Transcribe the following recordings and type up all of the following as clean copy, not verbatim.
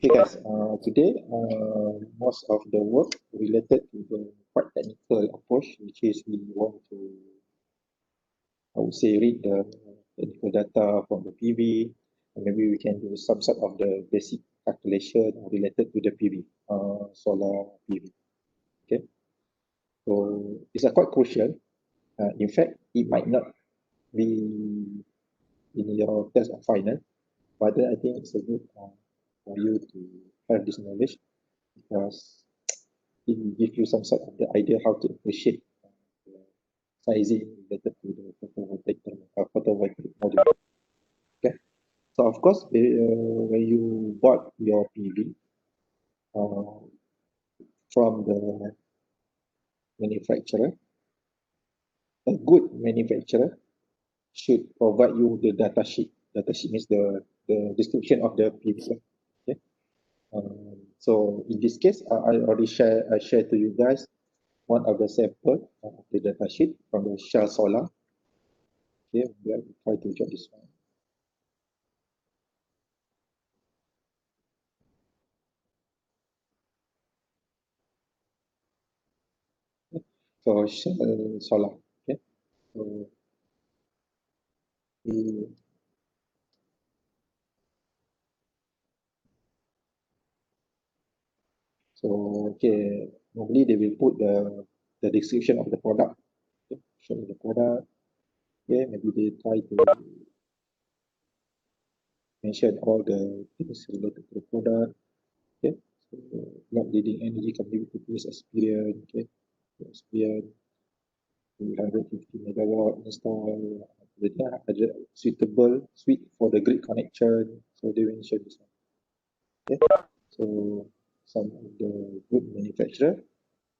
Okay guys, today most of the work related to the quite technical approach, which is we want to, I would say, read the technical data from the PV, and maybe we can do some sort of the basic calculation related to the PV, solar PV. Okay, so it's a quite crucial. In fact, it might not be in your test of final, but then I think it's a good for you to have this knowledge because it will give you some sort of the idea how to appreciate the sizing related to the photovoltaic module. Okay, so of course, when you bought your PV uh, from the manufacturer, a good manufacturer should provide you the data sheet. Data sheet means the description of the PV. Okay. So in this case, I already share to you guys one of the sample of the data sheet from the Shell Solar. Okay, we will try to jot this one. So Shell Solar. Okay, so we so okay, normally they will put the description of the product. Okay, show the product. Okay, maybe they try to mention all the things related to the product. Okay, so not leading energy company to this experience. Okay, experience 350 megawatt install. They are suitable suite for the grid connection. So they mention this one. Okay, so some of the good manufacturer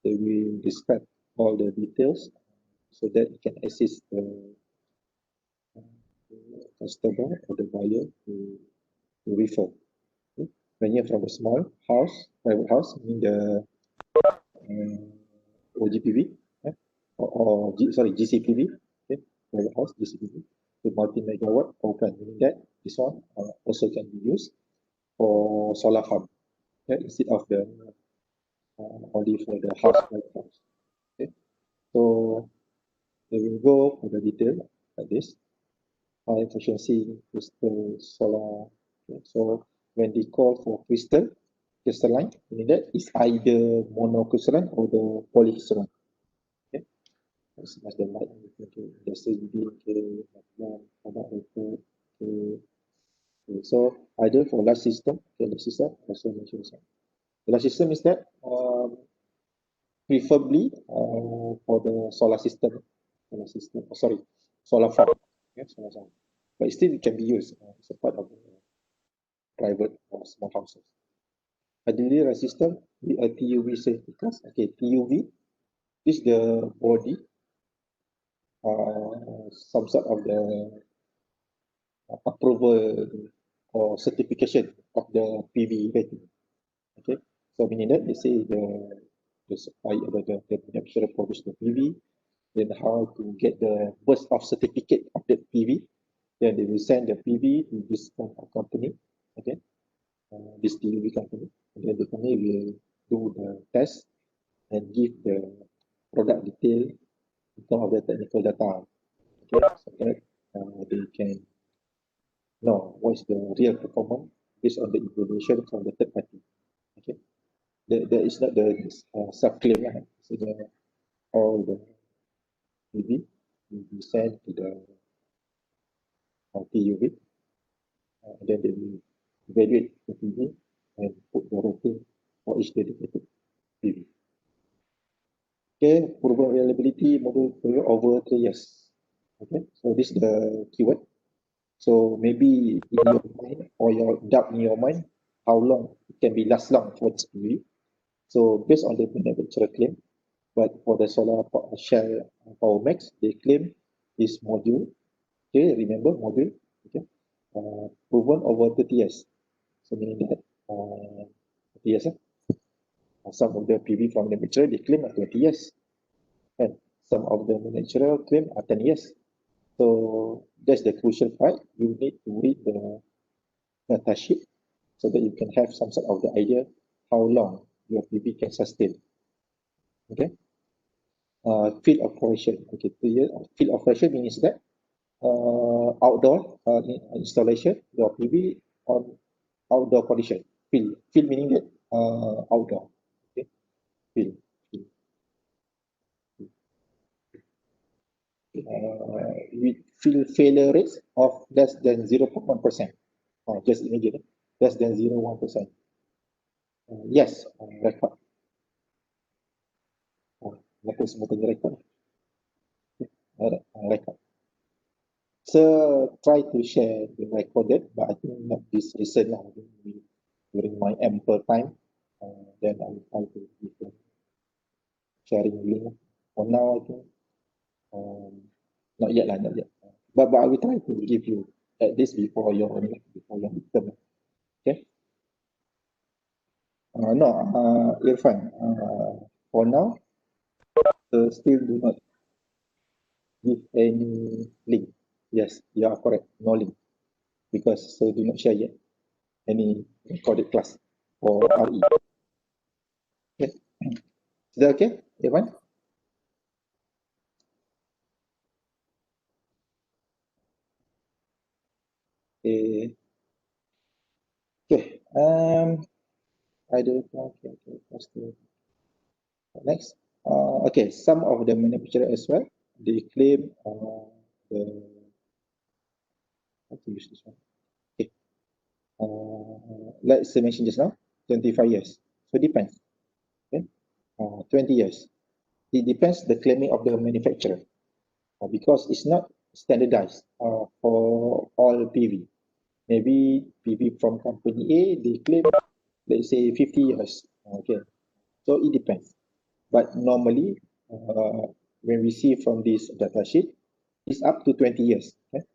they will describe all the details so that it can assist the customer or the buyer to refer. Okay. When you're from a small house, private house, meaning the OGPV, eh, sorry, GCPV, okay, private house, GCPV, the multi-megawatt power plant, meaning that this one also can be used for solar farm, okay, instead of the only for the house private house. Okay. So they will go for the detail like this. High efficiency crystal solar. Okay. So when they call for crystalline, meaning that is either monocrystalline or the polycrystalline. Okay. As much the light okay, the CBD, okay, okay. So either for large system, okay, the system also mentioned. The large system is that preferably for the solar system, sorry, solar farm. Yeah, solar farm. But still it can be used as a part of the private or small houses. Ideally, a system with a TUV safety class. Okay, TUV is the body, some sort of the approval or certification of the PV rating. Okay, so meaning that they say the supply the manufacturer publish the PV, then how to get the burst of certificate of the PV, then they will send the PV to this company, okay, this delivery company, and then the company will do the test and give the product detail in terms of the technical data, okay, so that they can know what is the real performance based on the information from the third party, okay. There is not the self-claim, so all the PV will be sent to the PUV, and then they will evaluate the PV and put the rating for each dedicated PV. Okay, proven reliability model period over 3 years. Okay, so this is the keyword. So maybe in your mind or your doubt in your mind, how long it can be last long for this PV. So based on the manufacturer claim, but for the solar shell power max, they claim this module. Okay, remember module. Okay, proven over 30 years. So meaning that 30 years. Some of the PV from the manufacturer they claim 20 years, and some of the manufacturer claim 10 years. So that's the crucial part. You need to read the data sheet so that you can have some sort of the idea how long your PV can sustain. Okay. Field operation. Okay. Field operation means that outdoor installation, your PV on outdoor condition. Field meaning that outdoor. Okay. Field. With field failure rates of less than 0.1%. Just imagine, less than 0.1%. Yes, record. Lepas semua tanya record. Record. So try to share the recorded, but I think not this recent lah. During my ample time, then I will try to give the sharing link. For now, I think not yet lah, not yet. But I will try to give you at least before your term. Okay. No, Irfan. For now, still do not give any link. Yes, you are correct. No link because so do not share yet any recorded class for RE. Okay. Is that okay, Irfan? Okay. Okay. I do. Okay. Next. Okay. Some of the manufacturer as well, they claim the. How to use this one? Okay. Let's mention just now, 25 years. So depends. Okay. 20 years. It depends the claiming of the manufacturer because it's not standardized for all PV. Maybe PV from company A, they claim, let's say 50 years. Okay. So it depends. But normally, when we see from this data sheet, it's up to 20 years. Okay?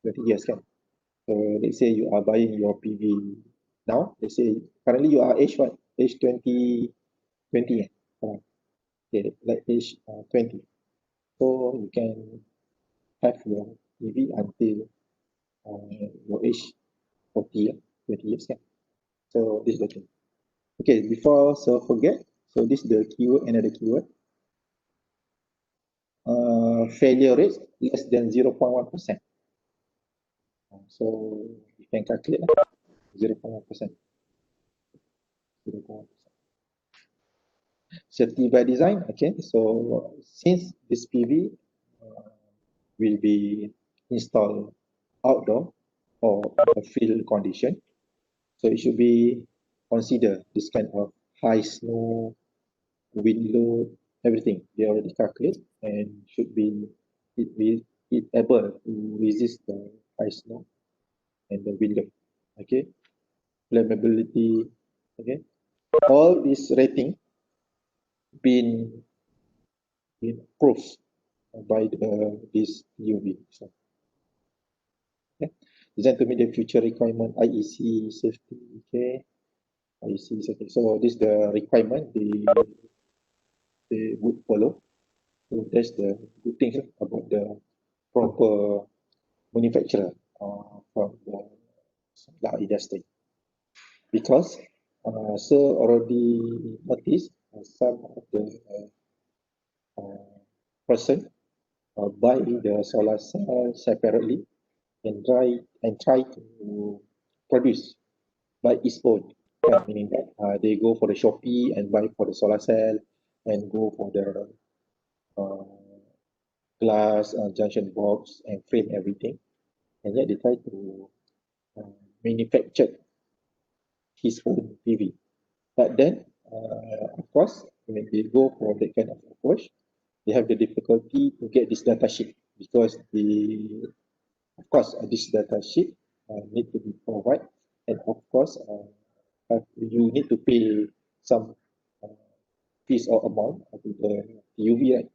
20 years, kan? So let's say you are buying your PV now. Let's say currently you are age what? Age 20, 20. Okay, like age 20. So you can have your PV until your age 40, 20 years. Kan? So this is the thing. Okay, before so forget. So this is the keyword, another keyword. Failure rate less than 0.1%. So you can calculate 0.1%. 0.1%. Safety by design. Okay, so since this PV will be installed outdoor or a field condition, so it should be consider this kind of high snow, wind load, everything. They already calculate and should be it able to resist the high snow and the wind load. Okay, flammability. Okay, all this rating been approved by this UV. So, okay. Designed to meet the future requirement IEC safety. Okay, IEC safety. So this is the requirement they would follow. So that's the good thing about the proper manufacturer from the solar industry. Because so already noticed some of the person buy the solar cell separately and try to produce by its own. Meaning that they go for the Shopee and buy for the solar cell and go for the glass junction box and frame everything, and yet they try to manufacture his own PV. But then, of course, when they go for that kind of approach, they have the difficulty to get this data sheet because of course, this data sheet need to be provided, and of course, you need to pay some fees or amount to the UV, right?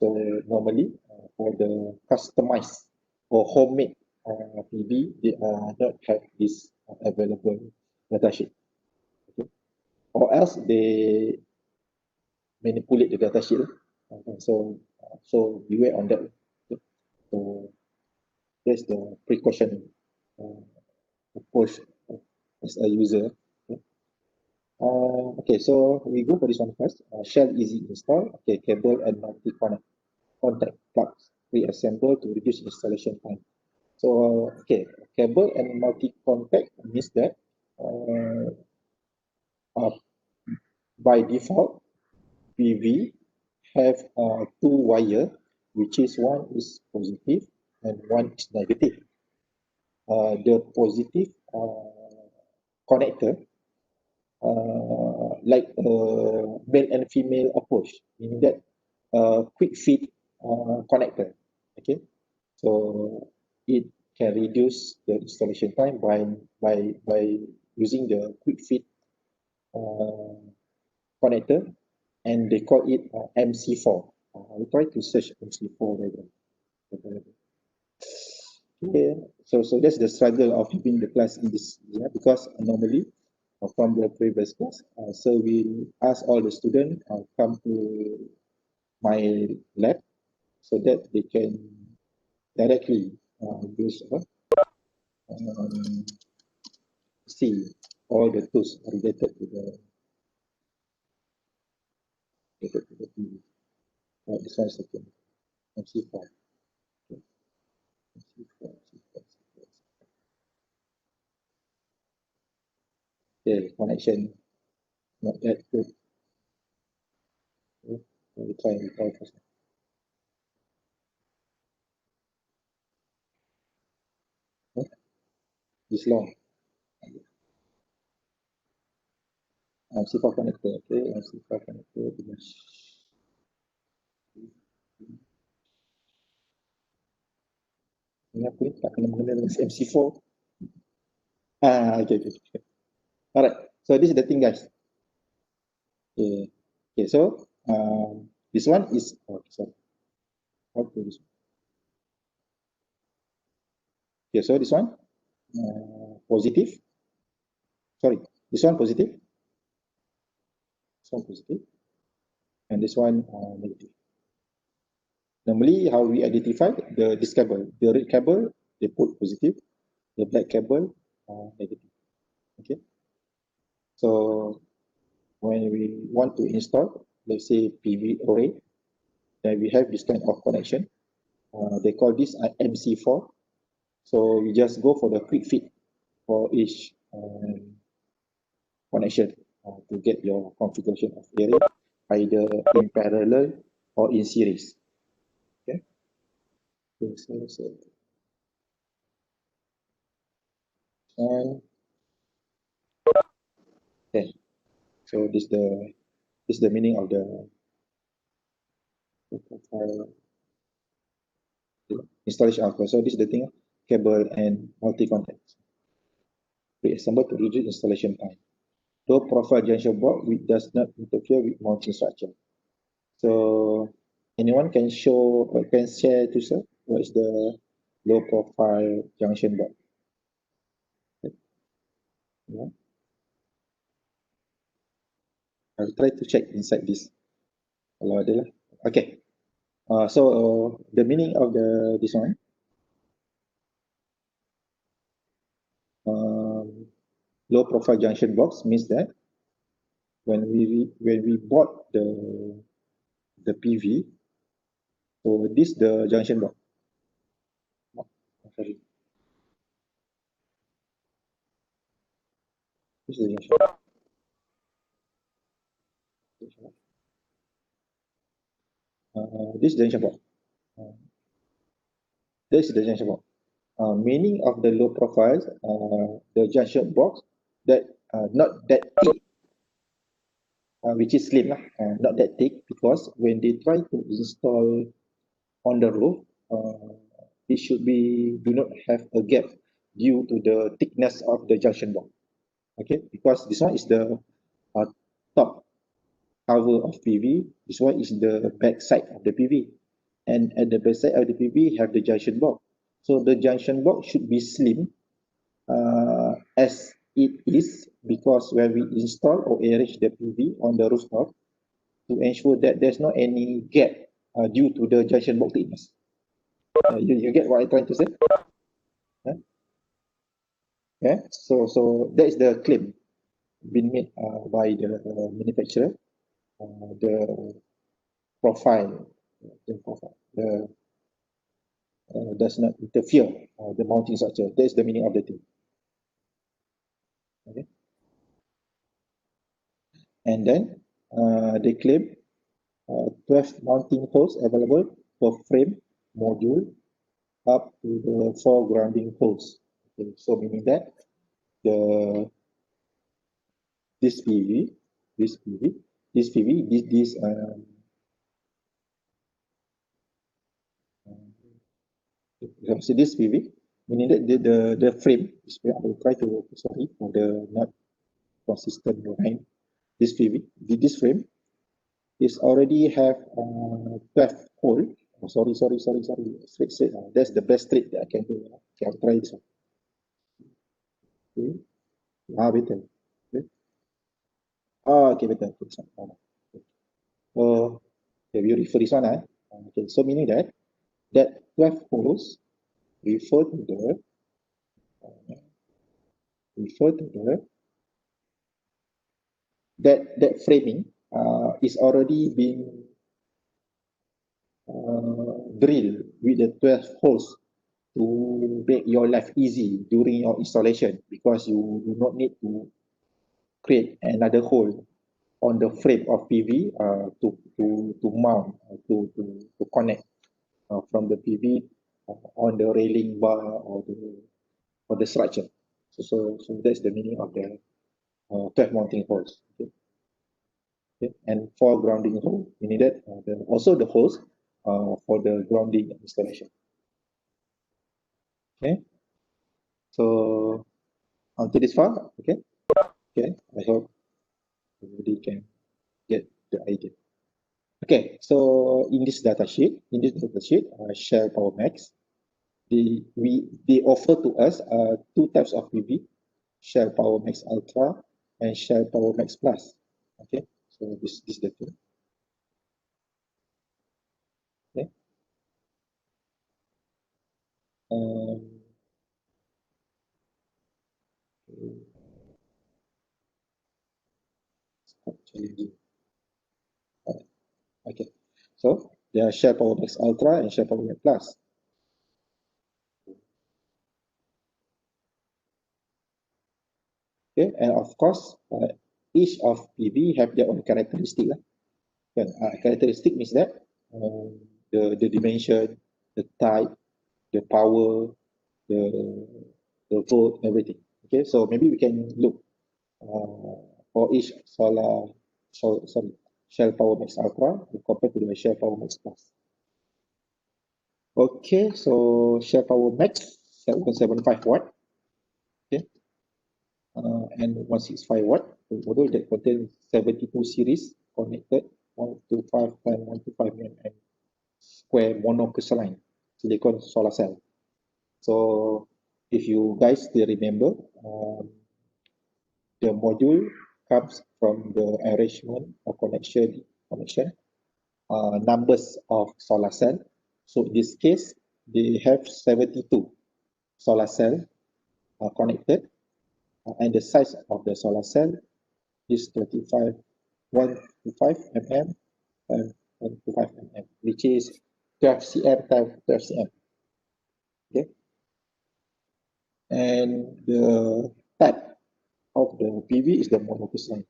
So normally, for the customized or homemade PV, they not have this available data sheet. Okay? Or else they manipulate the data sheet. So beware on that. Okay? So that's the precaution approach as a user. Okay, okay, so we go for this one first. Shell easy install. Okay, cable and multi-connect contact plugs pre-assemble to reduce installation time. So, okay, cable and multi-contact means that uh, uh, by default, PV have two wire, which is one is positive and one is negative. The positive connector, like male and female approach, meaning that quick fit connector. Okay, so it can reduce the installation time by using the quick fit uh, connector, and they call it MC4. We try to search MC4 right now. Okay, so that's the struggle of having the class in this, yeah, because normally from the previous class, so we ask all the students come to my lab so that they can directly use um, see all the tools related to the TV. This one is second. MC4. Okay. MC4, MC4, MC4. Okay, connection not that good. Okay. We try first. Okay. This long. MC4 connector. Okay, MC4 connector. Ini apa ni? Tak kena mengenal dengan MC4. Okay, okay, okay. Alright, so this is the thing, guys. Okay, okay, so this one is, sorry. Okay, this one. Okay, so this one positive. Sorry, this one positive. This one positive, and this one negative. Normally, how we identify this cable? The red cable, they put positive. The black cable, negative. Okay. So when we want to install, let's say PV array, then we have this kind of connection. They call this MC4. So we just go for the quick fit for each connection to get your configuration of array either in parallel or in series. Okay. And okay, so this is the meaning of the installation output. So this is the thing, cable and multi-contacts. Pre-assembled to reduce installation time. Low profile junction board which does not interfere with mounting structure. So anyone can show or can share to sir what is the low profile junction board? Yeah. I'll try to check inside this. Kalau ada lah. Okay. So the meaning of this one, low profile junction box means that when we bought the PV, so this the junction box. Sorry. This is the junction box. This is the junction box. This is the junction box. Meaning of the low profiles, the junction box that not that thick, which is slim, not that thick, because when they try to install on the roof, it should be do not have a gap due to the thickness of the junction box. Okay, because this one is the top cover of PV. This one is the back side of the PV, and at the back side of the PV have the junction box. So the junction box should be slim as it is, because when we install or arrange the PV on the rooftop, to ensure that there's not any gap due to the junction box thickness. You get what I'm trying to say? Huh? Okay, so that is the claim been made by the manufacturer. The profile, the does not interfere the mounting structure. That is the meaning of the thing. Okay, and then they claim 12 mounting holes available per frame module up to the 4 grounding holes. Okay, so meaning that the this PV, this PV, this PV, this so this PV, meaning that the frame is, I will try to, sorry for the not consistent line. This PV, this frame is already have 12 hole. Oh, sorry. Straight. That's the best straight that I can do. Okay, I'll try this one. Okay. Better. Okay. Okay, better. Okay, this one. Okay, we refer this one. Okay, so meaning that 12 holes refer to the uh, refer to the that framing is already being drilled with the 12 holes to make your life easy during your installation, because you do not need to create another hole on the frame of PV to mount, to connect from the PV on the railing bar or the structure. So that's the meaning of the 12 mounting holes. Okay? Okay? And for grounding hole, we needed also the holes for the grounding installation. Okay, so until this far, okay, I hope everybody can get the idea. Okay, so in this data sheet, Shell Power Max, they offer to us two types of PV, Shell Power Max Ultra and Shell Power Max Plus. Okay, so this the thing. Okay, um, challenging. Okay, so there are Shell Power Max Ultra and Shell Power Max Plus. Okay, and of course, each of PV have their own characteristic. Characteristic means that the dimension, the type, the power, the the volt, everything. Okay, so maybe we can look for each sorry, Shell Power Max Ultra compared to the Shell Power Max Plus. Okay, so Shell Power Max 175 watt. Okay, and 165 watt. The module that contains 72 series connected 125 times 125 mm square monocrystalline silicon solar cell. So if you guys still remember, the module comes from the arrangement or connection numbers of solar cell. So in this case, they have 72 solar cell connected, and the size of the solar cell is 125 mm and 125 mm, which is 12 cm times 12 cm. Okay, and the type of the PV is the monocrystalline.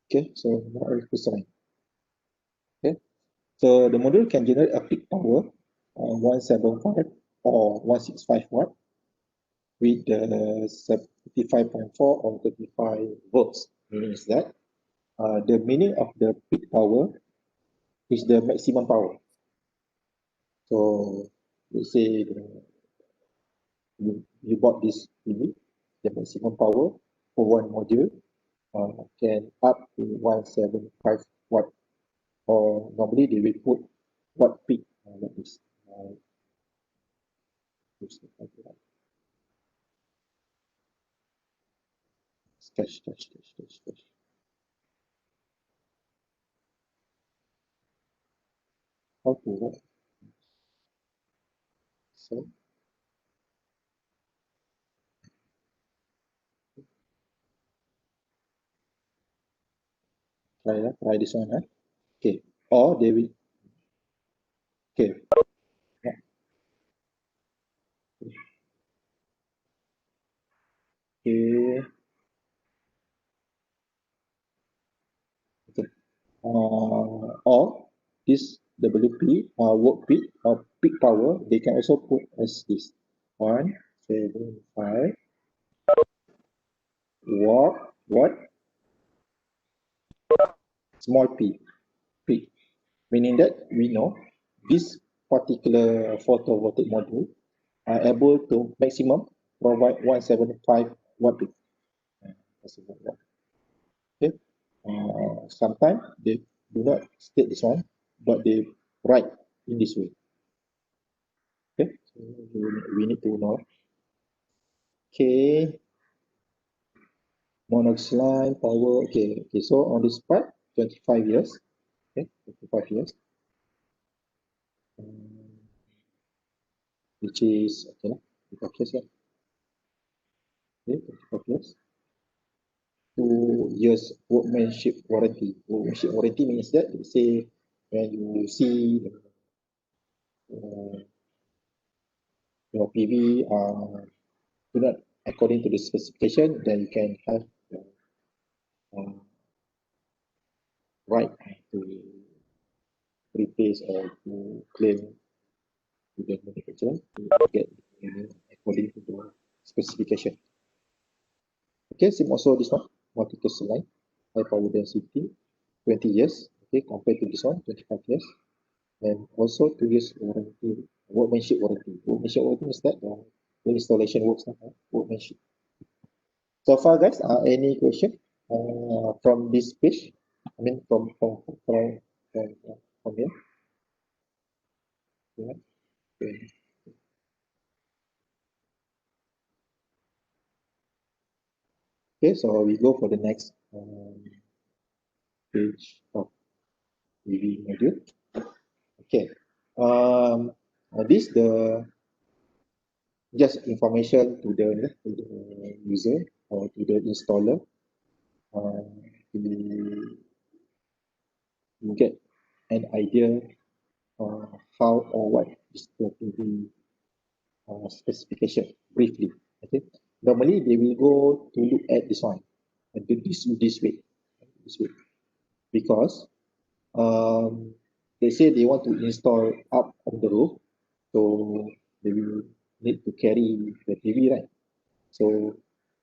Okay, so monocrystalline. Okay, so the module can generate a peak power 175 or 165 watt with the 75.4 or 35 volts. Meaning is that the meaning of the peak power is the maximum power. So let's say you bought this PV, the maximum power for one module can up to 175 watt, or normally they will put watt peak like this. Sketch. How to work? So Try this one. Okay. Or they will, okay. Yeah, okay. Okay. Or this WP work peak or peak power, they can also put as this 175 watt small p peak, meaning that we know this particular photovoltaic module are able to maximum provide 175 watt peak. Maximum watt. Okay. Sometimes they do not state this one, but they write in this way. Okay, so we need to know. Okay, monoxide power. Okay, okay. So on this part, 25 years. Okay, 25 years, um, which is okay, 25 years. Yeah. Okay, 25 years. 2 years workmanship warranty. Workmanship warranty means that they say when you see uh, your PV do not according to the specification, then you can have the uh, right to replace or to claim to the manufacturer to get according to the specification. Okay, same also this one, multiple line, high power density, 20 years, okay, compared to this one, 25 years, and also 2 years warranty, workmanship warranty. Workmanship warranty is that the installation works, workmanship. So far, guys, any question from this page? I mean, from here. Yeah. Okay. Okay, so we go for the next page of EV module. Okay. This the just information to the user or to the installer. Uh, to get an idea how or what is the PV specification briefly. Okay. Normally they will go to look at this one and do this way because they say they want to install up on the roof, so they will need to carry the PV, right? So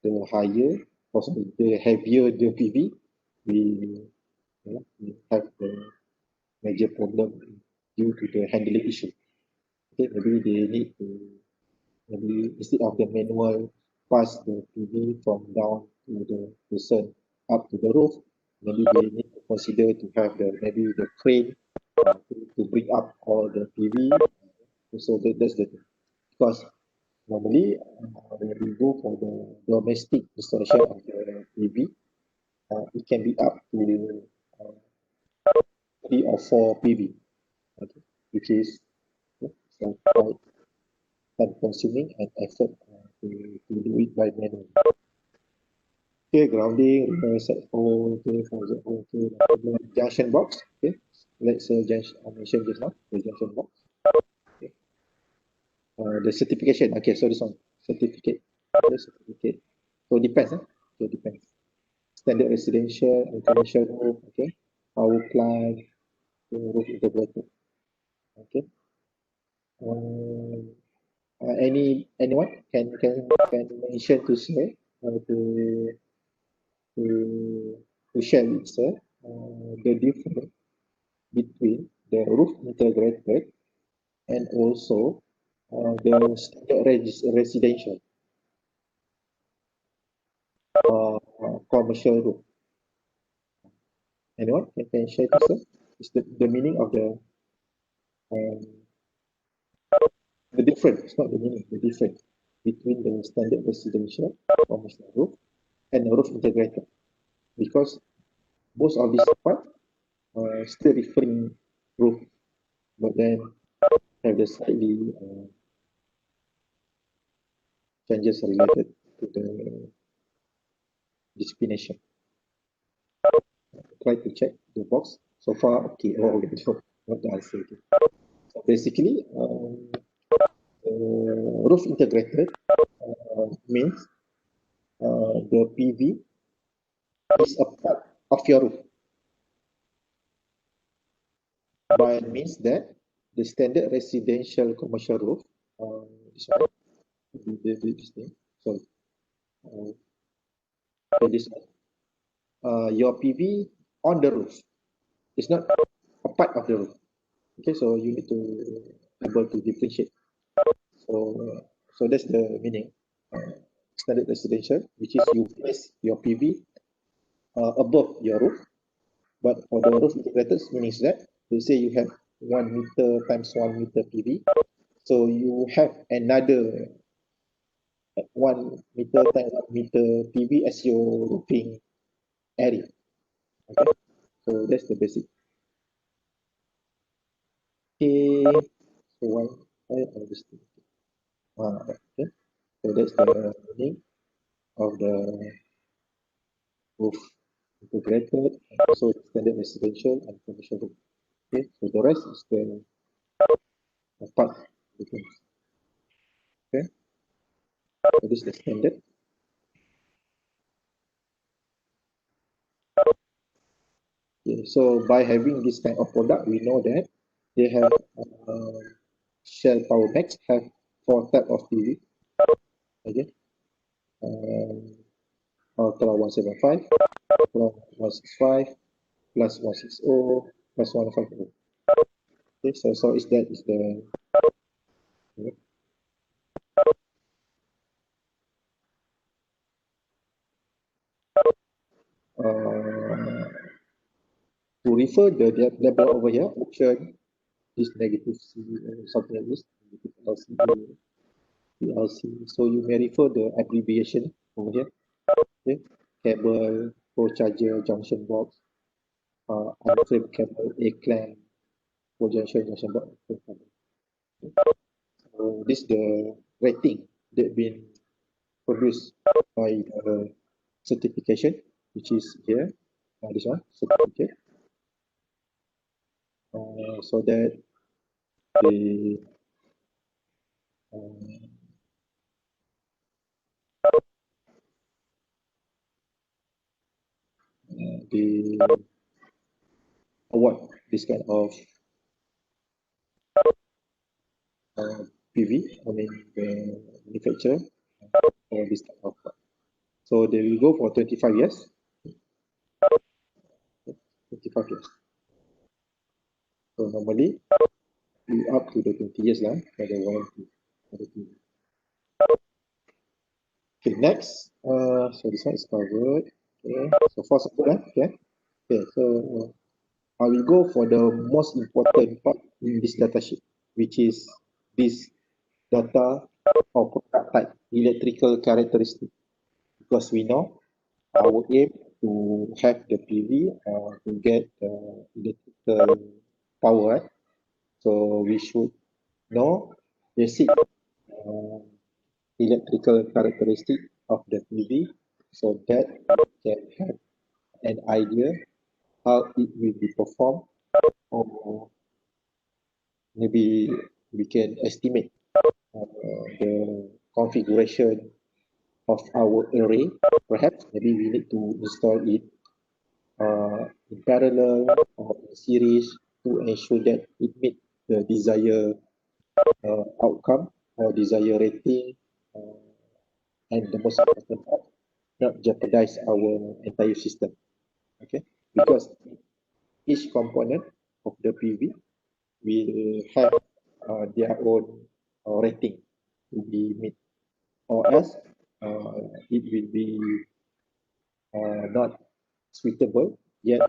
the higher, possibly the heavier the PV, we have the major problem due to the handling issue. Okay, maybe they need to maybe instead of the manual pass the PV from down to the person up to the roof, maybe they need to consider to have the maybe the crane to bring up all the PV. So that's the thing. Because normally when we go for the domestic installation of the PV, it can be up to uh, 3 or 4 PV, okay, which is so quite time consuming and effort to do it by manual. Okay, grounding, set hole, okay, for example, okay, junction box, okay, let's say junction, I mentioned just now, the junction box, okay, the certification, okay, so this one, certificate, okay, certificate, so depends, okay, depends, standard residential and commercial roof, okay, power plant, roof integrated, okay, um, anyone can mention to share to to share with sir the difference between the roof integrated and also the standard residential commercial roof. Anyone can share this sir? Is the meaning of um, the difference, it's not the meaning, the difference between the standard residential commercial roof and the roof integrated. Because most of this part still referring roof, but then have the slightly changes related to the destination. try to check the box. So far, okay. Oh, okay. So not the answer. Okay. So basically, roof integrated means the PV is a part of your roof. But means that the standard residential commercial roof, this one, this thing, sorry, this one, your PV on the roof. It's not a part of the roof. Okay, so you need to able to differentiate. So, so that's the meaning. Standard residential, which is you place your PV above your roof. But for the roof integrated, means that you say you have 1 meter times 1 meter PV. So you have another 1 meter times 1 meter PV as your roofing area. Okay, so that's the basic. Okay, so one, I understand. Okay, so that's the meaning of the roof integrated and also standard residential and commercial roof. Okay, so the rest is the part difference. Okay, so this is the standard. Okay, so by having this kind of product, we know that they have Shell Power Max have 4 type of PV. Okay, um, Ultra 175, Ultra 165, plus 160, plus 150. Okay, so is that is the uh, to refer the label over here, option is negative C, something like this, negative LCD, PLC. So you may refer the abbreviation over here. Okay, cable, pro charger, junction box, unframed cable, A clamp, pro junction box. So this is the rating that been produced by the certification, which is here, this one, certificate, so that the uh, the award this kind of PV, I mean the manufacturer for this kind of part. So they will go for 25 years. 25 years. So normally we up to the 20 years lah for the warranty for the PV. Okay, next. So this one is covered. Okay, so far so good lah. Okay. Okay, so I will go for the most important part in this data sheet, which is this data of product type, electrical characteristic. Because we know our aim to have the PV to get the electrical power, right? So we should know basic electrical characteristic of the PV so that we can have an idea how it will be performed, or maybe we can estimate the configuration of our array. Perhaps maybe we need to install it in parallel or in series to ensure that it meets the desired outcome or desired rating, uh, and the most important part, not jeopardize our entire system. Okay, because each component of the PV will have their own rating to be met, or else it will be not suitable yet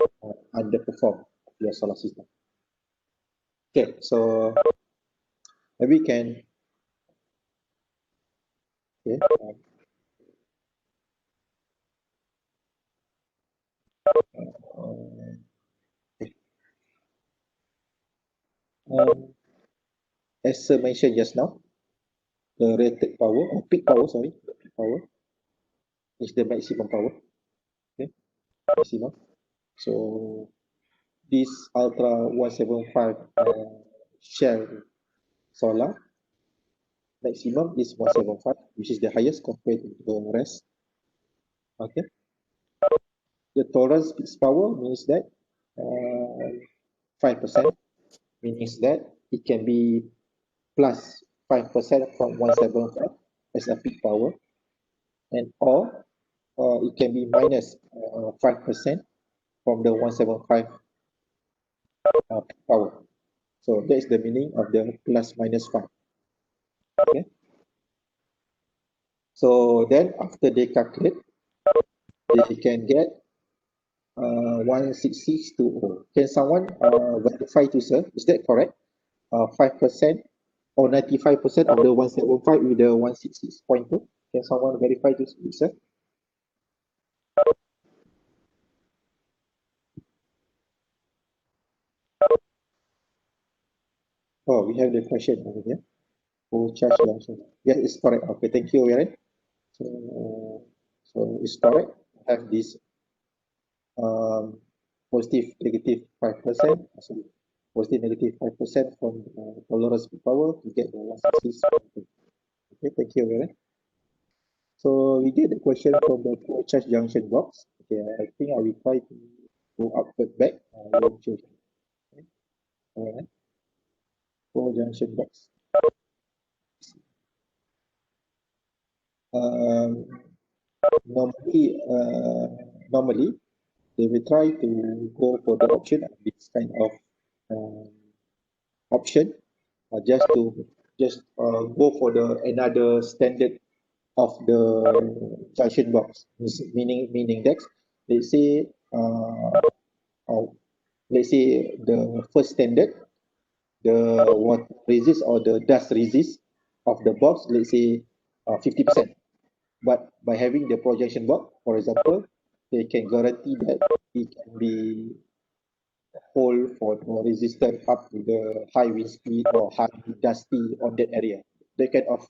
underperform your solar system. Okay, so maybe we can okay, okay. As I mentioned just now, the rated power or peak power, sorry, the peak power is the maximum power. Okay, maximum. So this Ultra 175 shell solar maximum is 175, which is the highest compared to the rest. Okay. The tolerance peak power means that 5%, means that it can be plus 5% from 175 as a peak power, and or it can be minus 5% from the 175 peak power. So that is the meaning of the plus minus 5. Okay. So then after they calculate, they can get 16620. Can someone verify to sir? Is that correct? 5% or 95% of the 175 with the 166.2. Can someone verify to sir? Oh, we have the question over here. Oh, charge function. Yes, it's correct. Okay, thank you, Aaron. So it's correct. Have this positive, negative 5%. So positive, negative 5% from tolerance power to get the 166. Okay, thank you, Aaron. So we get the question from the pure charge junction box. Okay, I think I will try to go upward back. Okay, all right. Pure junction box. Um, normally they will try to go for the option of this kind of um, option, just go for the another standard of the junction box. Meaning that let's say uh, let's say the first standard, the water resist or the dust resist of the box, let's say 50%. But by having the projection box, for example, they can guarantee that it can be hold for the resistance up to the high wind speed or high dusty on that area. That kind of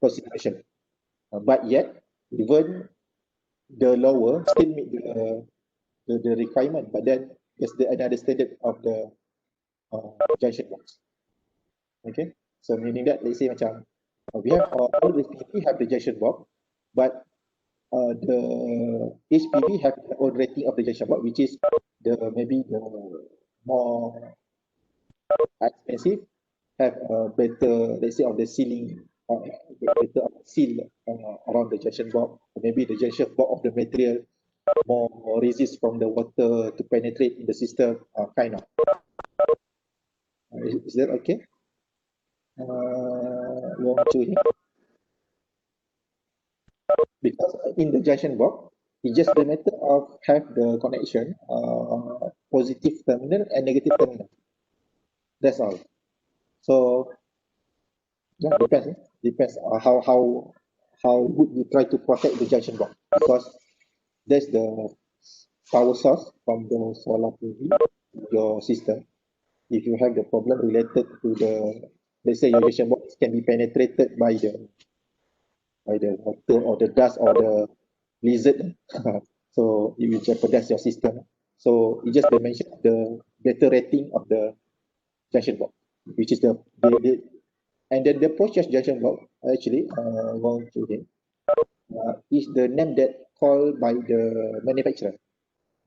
consideration. But yet, even the lower still meet the requirement. But then there's another standard of the junction box. Okay, so meaning that let's say macam we have all the PV have the junction box, but the HPV have their own rating of the junction box, which is maybe the more expensive, have a better, let's say, of the sealing, better seal around the junction box. Maybe the junction box of the material more resist from the water to penetrate in the system, kind of. Is that okay? Wong Chu here. Because in the junction box, it's just the matter of have the connection, positive terminal and negative terminal. That's all. So yeah, depends how good you try to protect the junction box, because that's the power source from the solar PV, your system. If you have the problem related to the, let's say your junction box can be penetrated by the water or the dust or the lizard, so it will jeopardize your system. So it just mention the better rating of the junction box, which is the and then the process junction box actually going to him is the name that called by the manufacturer.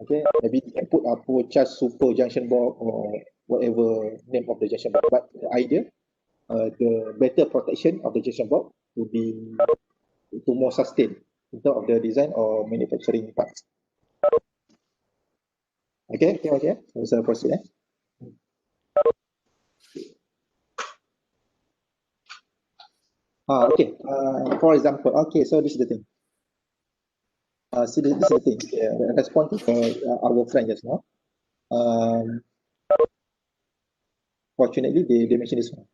Okay, maybe you can put a process super junction box or whatever name of the junction box, but the idea, the better protection of the junction box will be to more sustain in terms of the design or manufacturing parts. Okay. So proceed. Okay. For example, okay. So this is the thing. See, this is the thing. Respond to our friend just now. Um, Fortunately, they mentioned this one.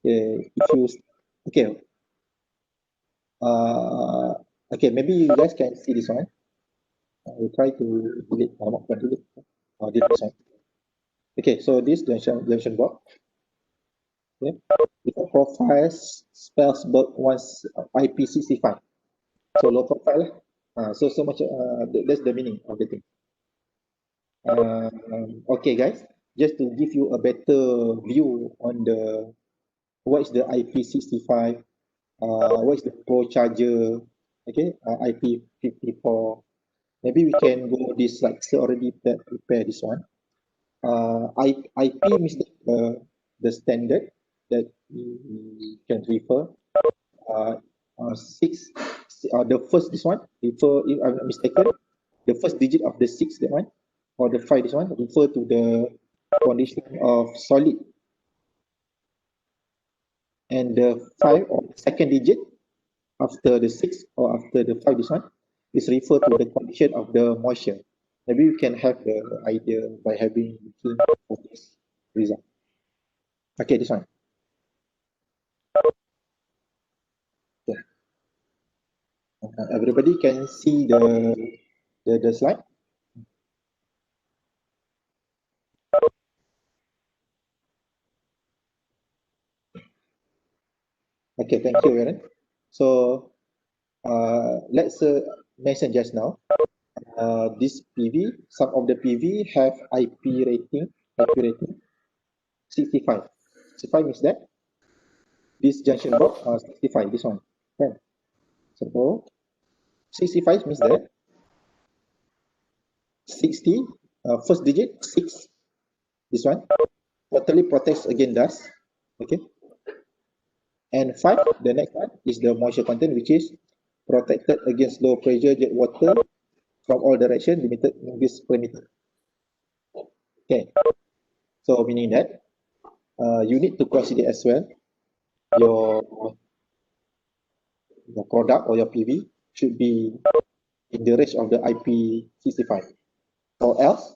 If you okay, uh, okay, maybe you guys can see this one. I will try to delete. Not delete. Delete this one. Okay, so this junction box. Okay, the profile spells once IP65. So low profile. So much. That's the meaning of the thing. Okay, guys. Just to give you a better view on the what is the IP65, what is the Pro Charger, okay, IP54. Maybe we can go this like so already prepare this one. IP means the standard that we can refer. Uh, Six, the first this one refer, if I'm not mistaken, the first digit of the six that one or the five this one refer to the condition of solid, and the five or the second digit after the six or after the five this one is refer to the condition of the moisture. Maybe you can have the idea by having for this result. Okay, this one. Yeah. Everybody can see the slide. Okay, thank you, Aaron. So let's mention just now. This PV, some of the PV have IP rating 65. 65 means that this junction box 65, this one. Okay. So 65 means that 60, first digit 6, this one totally protects against dust. Okay. And 5, the next one is the moisture content, which is protected against low pressure jet water from all direction, limited in this perimeter. Okay. So meaning that you need to consider as well your product or your PV should be in the range of the IP65, or else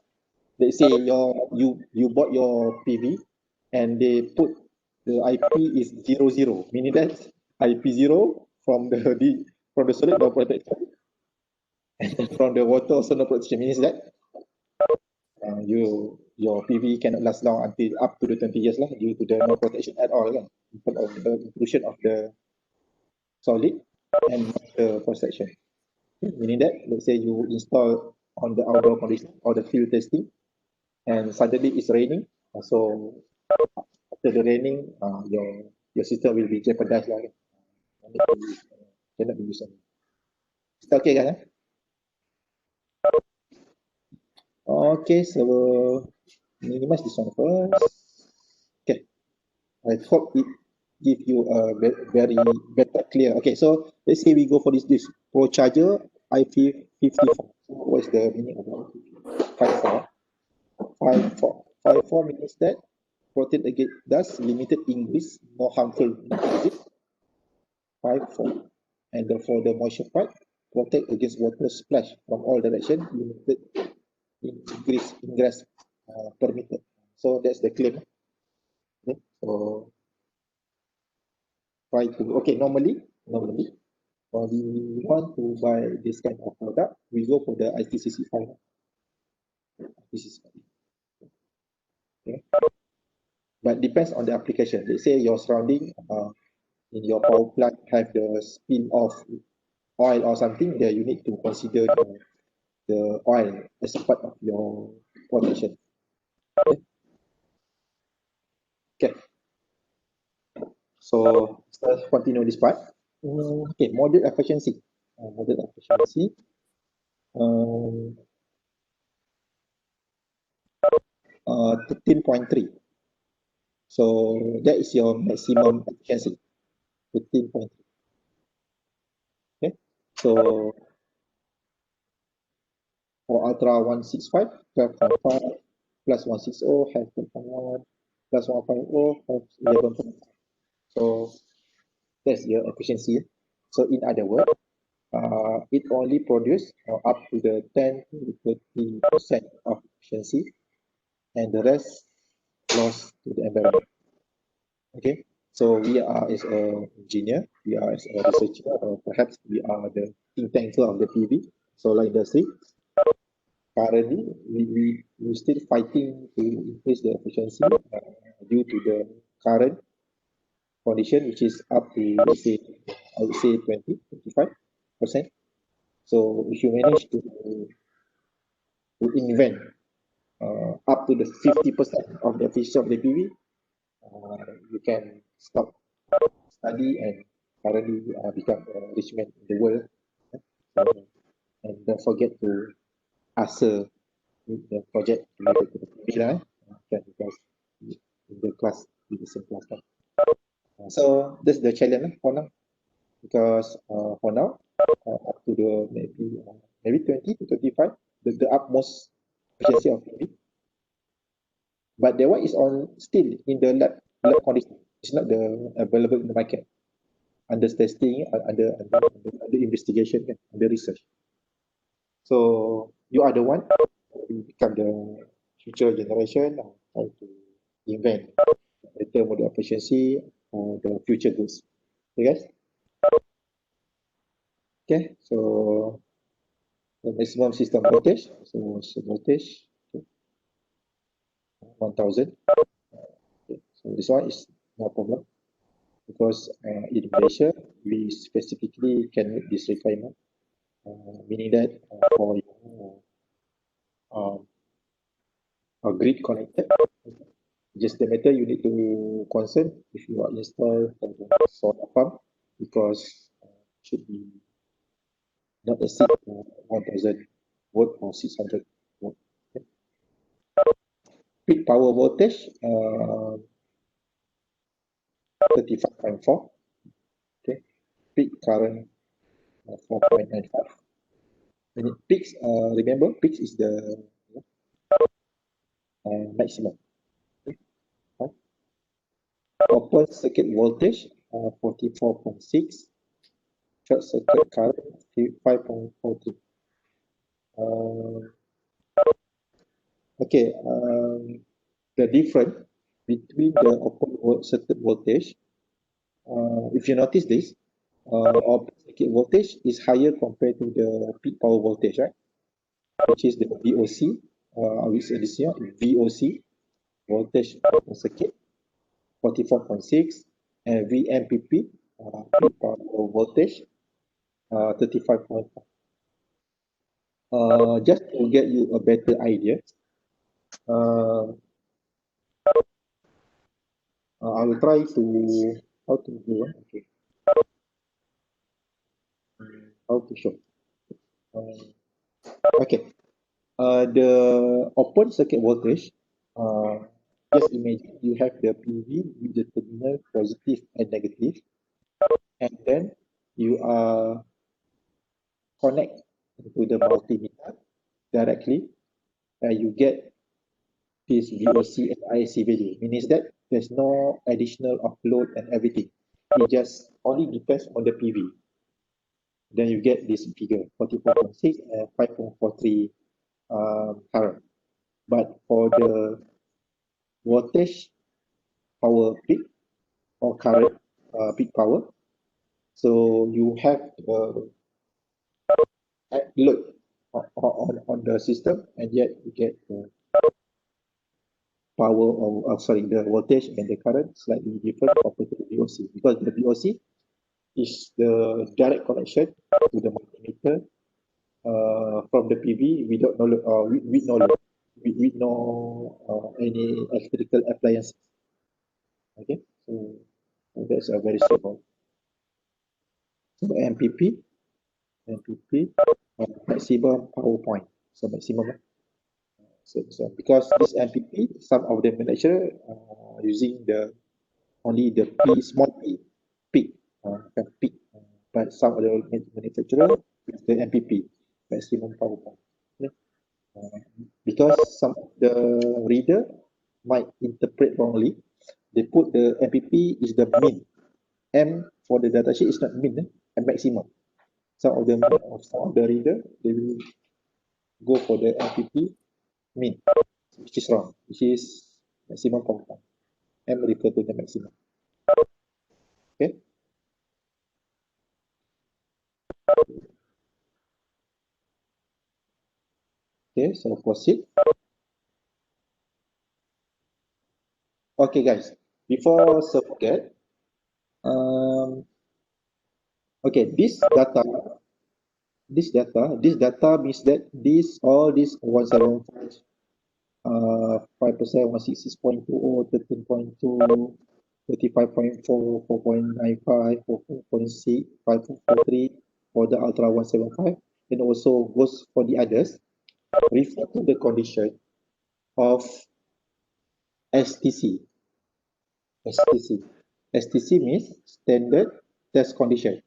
let's say you bought your PV and they put the IP is 00, meaning that IP0 from the solid no protection, and from the water also no protection, means that your PV cannot last long until up to the 20 years lah, due to the no protection at all kan, in terms of the inclusion of the solid and the protection. Meaning that let's say you install on the outdoor condition or the field testing and suddenly it's raining, so after the raining your system will be jeopardized lah, cannot be used. Is that okay guys? Okay, so minimize this one first. Okay, I hope it give you a very better clear. Okay, so let's say we go for this Pro Charger IP54. So what is the meaning of that? 54. 54 means that protect against dust, limited ingress, no harmful exit. 54. And for the moisture part, protect against water splash from all direction, limited ingress permitted. So that's the claim. Okay, so try to, okay, normally when we want to buy this kind of product, we go for the ITCC5. Okay. But depends on the application. Let's say your surrounding in your power plant have the spin off oil or something, there you need to consider the oil as a part of your protection. Okay. Okay. So let's continue this part. Okay, model efficiency. Model efficiency. 13.3. So that is your maximum efficiency. 13.3. Okay. So for Ultra 165, 12.5 plus 160 have 12.1 plus 150 have 11.5. So that's your efficiency. So in other words, it only produces up to the 10 to 30% of efficiency, and the rest lost to the environment. Okay, so we are as an engineer, we are as a researcher, or perhaps we are the think tanker of the PV solar industry. Currently, we still fighting to increase the efficiency due to the current condition, which is up to, let's say, I would say 20, 25%. So if you manage to invent up to the 50% of the efficiency of the PV, you can stop study and currently become a rich man in the world. So, and don't forget to answer the project related to the PV lah, because in the class, in the same class. So that's the challenge for now, because for now, up to the maybe 20 to 25, the utmost efficiency of PV. But that one is on still in the lab condition. It's not available in the market. Under testing, under investigation, under research. So you are the one who become the future generation how to invent better model efficiency for the future goods. Okay, guys? Okay, so the maximum system voltage, so voltage 1000. Okay, so this one is no problem, because in Malaysia we specifically can meet this requirement, meaning that for a grid connected, just the matter you need to concern if you are installed a solar farm, because should be not exceed 1000 volt or 600 volt. Okay. Peak power voltage 35.4. Okay. Peak current 4.95. And it peaks, remember, peaks is the maximum. Okay. Open circuit voltage 44.6. Short circuit current 5.43. Okay, the difference between the open circuit voltage, if you notice this, open circuit voltage is higher compared to the peak power voltage, right? Which is the VOC, which is this here, VOC, voltage open circuit, 44.6, and VMPP, peak power voltage, 35.4. Just to get you a better idea, I will try to how to do okay. How to show. Okay. The open circuit voltage. Just imagine you have the PV with the terminal positive and negative, and then you are connect to the multimeter directly, and you get this VOC and IC value. Means that there's no additional upload and everything. It just only depends on the PV. Then you get this figure 44.6 and 5.43 current. But for the voltage power peak or current peak power, so you have load on the system, and yet you get the power of sorry, the voltage and the current slightly different compared to the VOC, because the VOC is the direct connection to the multimeter from the PV without no with no load, with no any electrical appliances. Okay, so that's a very simple. So MPP maximum power point. So maximum. So because this MPP, some of the manufacturer using the only the P small p peak peak, but some of the manufacturer with the MPP maximum power point. Okay. Because some of the reader might interpret wrongly, they put the MPP is the min. M for the data sheet is not min, and maximum. Some of the reader, they will go for the MPP min, which is wrong, which is maximum power point. M refer to the maximum. Okay. Okay, so proceed. Okay, guys, before I forget, okay, this data this data means that all these 175, 5%, 166.20, 13.2, 35.4, 4.95, 4.6, 5.43 for the Ultra 175, and also goes for the others, refer to the condition of STC. STC means standard test condition.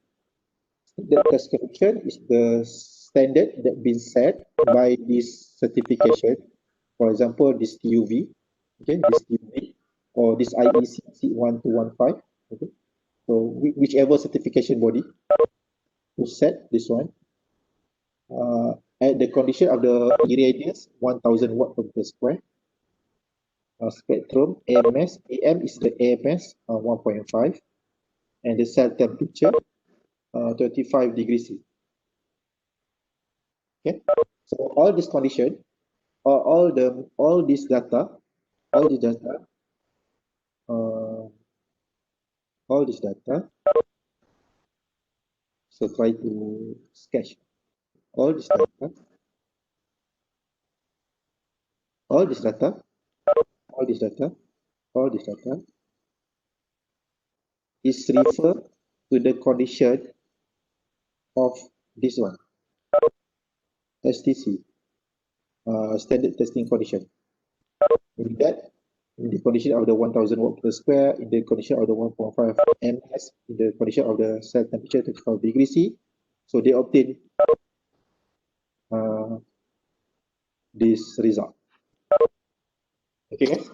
The test condition is the standard that been set by this certification. For example, this TUV, okay, this TUV, or this IEC 1215, okay. So whichever certification body who set this one, at the condition of the irradiance 1000 watt per meter square, spectrum AMS, AM is the AMS 1.5, and the cell temperature 25 degrees C. Okay, so all this condition, or all this data, all this data, uh, all this data. So try to sketch all this data, all this data, all this data, all this data is referred to the condition of this one, STC, standard testing condition. In that, in the condition of the 1000 watt per square, in the condition of the 1.5 ms, in the condition of the cell temperature 25 degrees C, so they obtain this result. Okay, guys?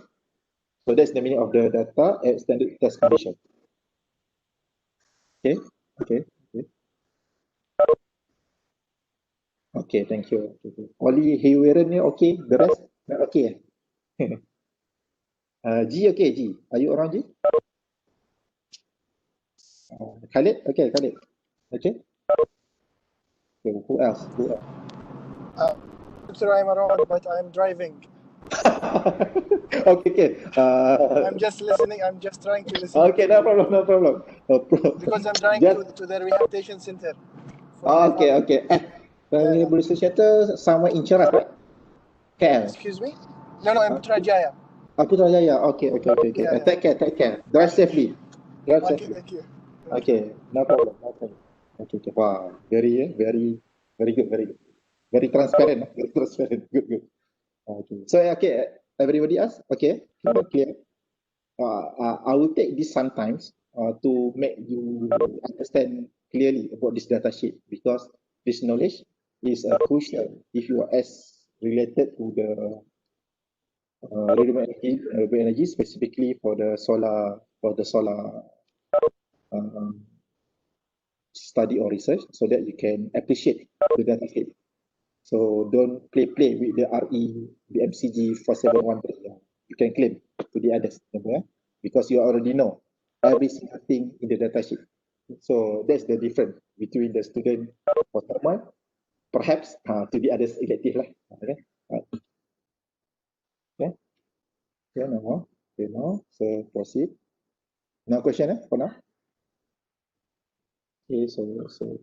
So that's the meaning of the data at standard test condition. Okay, okay, okay. Okay, thank you. Only Hewiran ni okay, the rest not okay. G okay, G. Are you around, G? Khalid? Okay, Khalid. Okay. Okay, who else? Who else? Sir, I'm around, but I'm driving. Okay, okay. I'm just listening. I'm just trying to listen. Okay, no problem, no problem. No problem. Because I'm trying Just, to the rehabilitation center. okay, okay. Renewable Center somewhere in Cheras, right? KL. Excuse me? No, I'm Putrajaya. Putrajaya. Okay, okay, okay, okay. Yeah. Take care, take care. Drive safely. Drive Okay, safely. thank you. Okay, no problem, no problem. Okay, okay. Wow, very, very, very good, very good. Very transparent, very transparent. Good, good. Okay. So, okay, everybody else? Okay, clear. I will take this sometimes to make you understand clearly about this data sheet, because this knowledge is crucial if you are as related to the renewable energy, specifically for the solar study or research, so that you can appreciate the data sheet. So don't play with the the MCG 471. You can claim to the others, because you already know every single thing in the data sheet. So that's the difference between the student for someone, perhaps to the others elective lah. Okay. Okay. Okay, no more. Okay, now so proceed. No question for now. Okay, so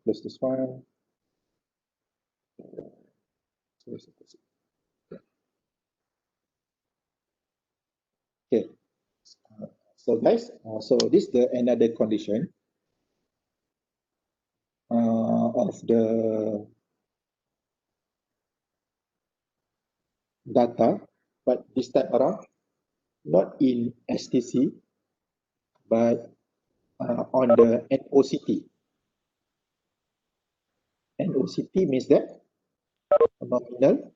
close this one. So proceed. Okay. So guys, so this is the another condition of the data, but this time around not in STC, but on the NOCT. NOCT means that nominal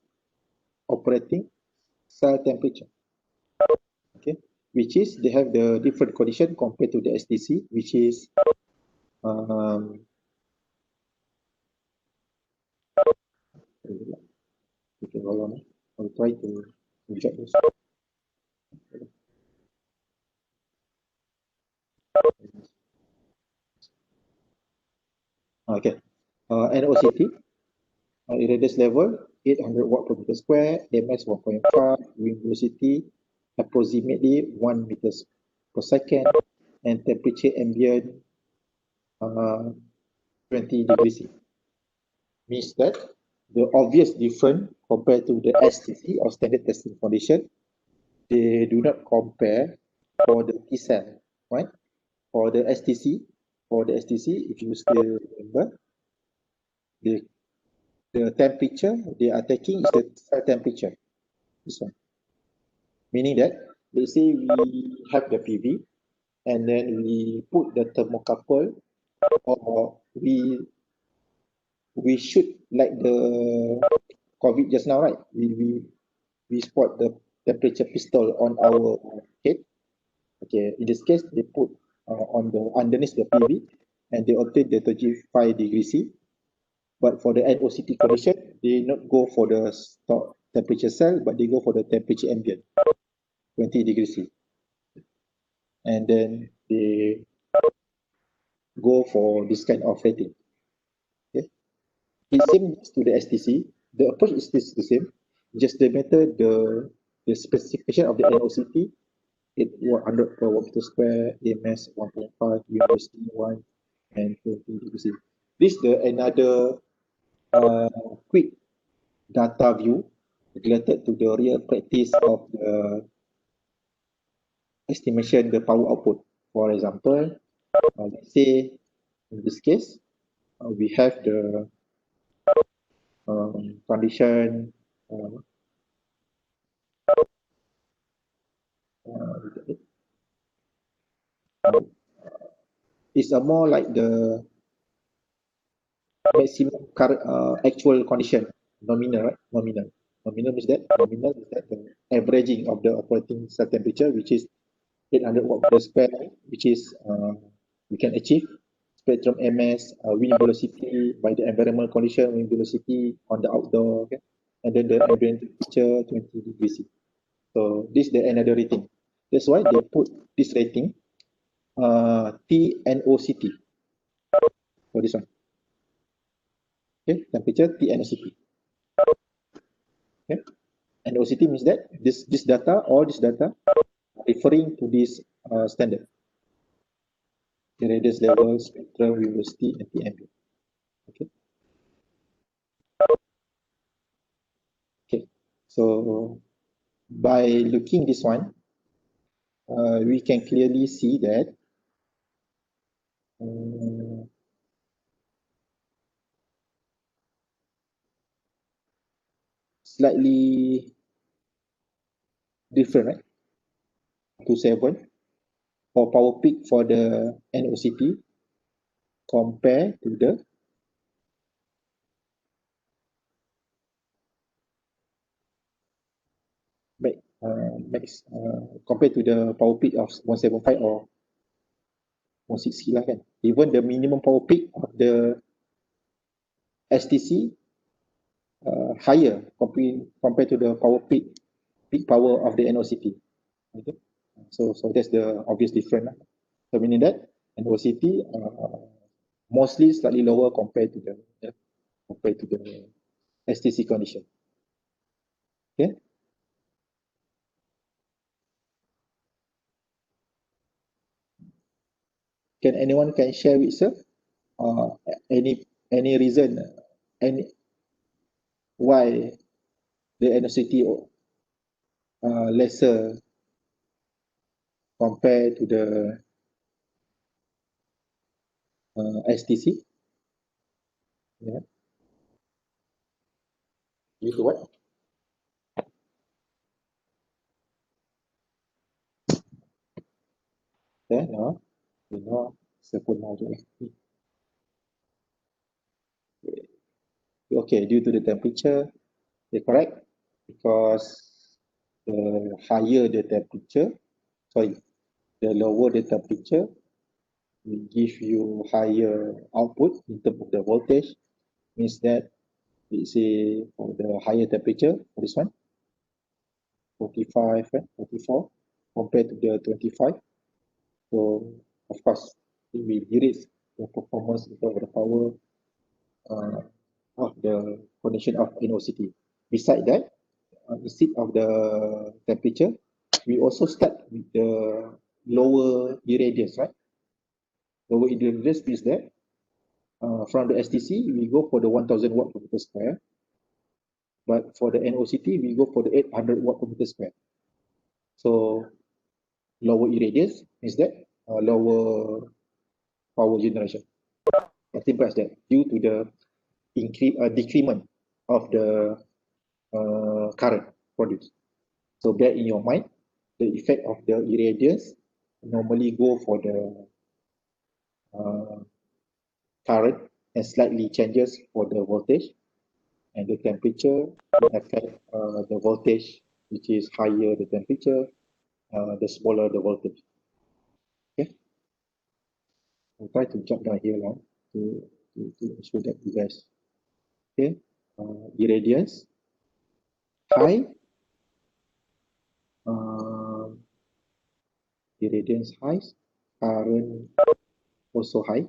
operating cell temperature. Okay, which is they have the different condition compared to the STC, which is okay, hold on. I'll try to reject this. Okay, NOCT, irradiance level 800 watt per meter square, MS 1.5, wind velocity approximately 1 meters per second, and temperature ambient 20 degrees C. means that the obvious difference compared to the STC or standard testing condition, they do not compare for the T cell, right? For the STC, if you still remember, the temperature they are taking is the cell temperature. This one. Meaning that, let's say we have the PV and then we put the thermocouple, or we shoot like the COVID just now, right? We spot the temperature pistol on our head. Okay, in this case, they put on the underneath the PV and they obtain the 35 degrees C. But for the NOCT condition, they not go for the stock temperature cell, but they go for the temperature ambient, 20 degrees C. And then they go for this kind of rating. Okay, it's same to the STC. The approach is still the same, just the matter the specification of the NOCT, 100 per watt meter square, AMS 1.5, USD 1, and 20 degrees C. This is the another quick data view related to the real practice of the estimation the power output. For example, let's say in this case, we have the condition it's a more like the maximum current actual condition, nominal, right? Nominal is that the averaging of the operating cell temperature, which is 800 watt per square, which is we can achieve spectrum MS, wind velocity by the environmental condition, wind velocity on the outdoor, okay? And then the ambient temperature 20 degrees C. So this is the another rating. That's why they put this rating TNOCT for this one. Okay, temperature TNOCT. Okay, NOCT means that this data, all this data referring to this standard. The radius level, spectrum, velocity, and TMB. Okay. Okay. So by looking this one, we can clearly see that slightly different, right? 27 for power peak for the NOCT compared to the max compared to the power peak of 175 or 160 lah kan. Even the minimum power peak of the STC higher compared to the power peak power of the NOCT. Okay, so that's the obvious difference. So meaning that NOCT mostly slightly lower compared to the STC condition. Okay. Can anyone can share with sir any reason any why the NOCT lesser compared to the STC? Yeah. Due to what? Yeah, no. You know, sebut je lah. Okay, due to the temperature, you're correct. Because the higher the temperature, the lower the temperature will give you higher output in terms of the voltage. Means that, let's say, for the higher temperature, for this one, 45, 44, compared to the 25. So, of course, it will decrease the performance of the power of the condition of NOCT. Beside that, instead of the temperature, we also start with the lower irradiance, right? Lower irradiance is that From the STC, we go for the 1000 watt per meter square. But for the NOCT, we go for the 800 watt per meter square. So lower irradiance is that lower power generation. As simple as that, due to the decrement of the current produced. So bear in your mind, the effect of the irradiance normally go for the current and slightly changes for the voltage, and the temperature will affect the voltage, which is higher the temperature, the smaller the voltage. Okay, I'll try to jump down here now to show that you guys. Okay, irradiance high, uh, irradiance high, current also high.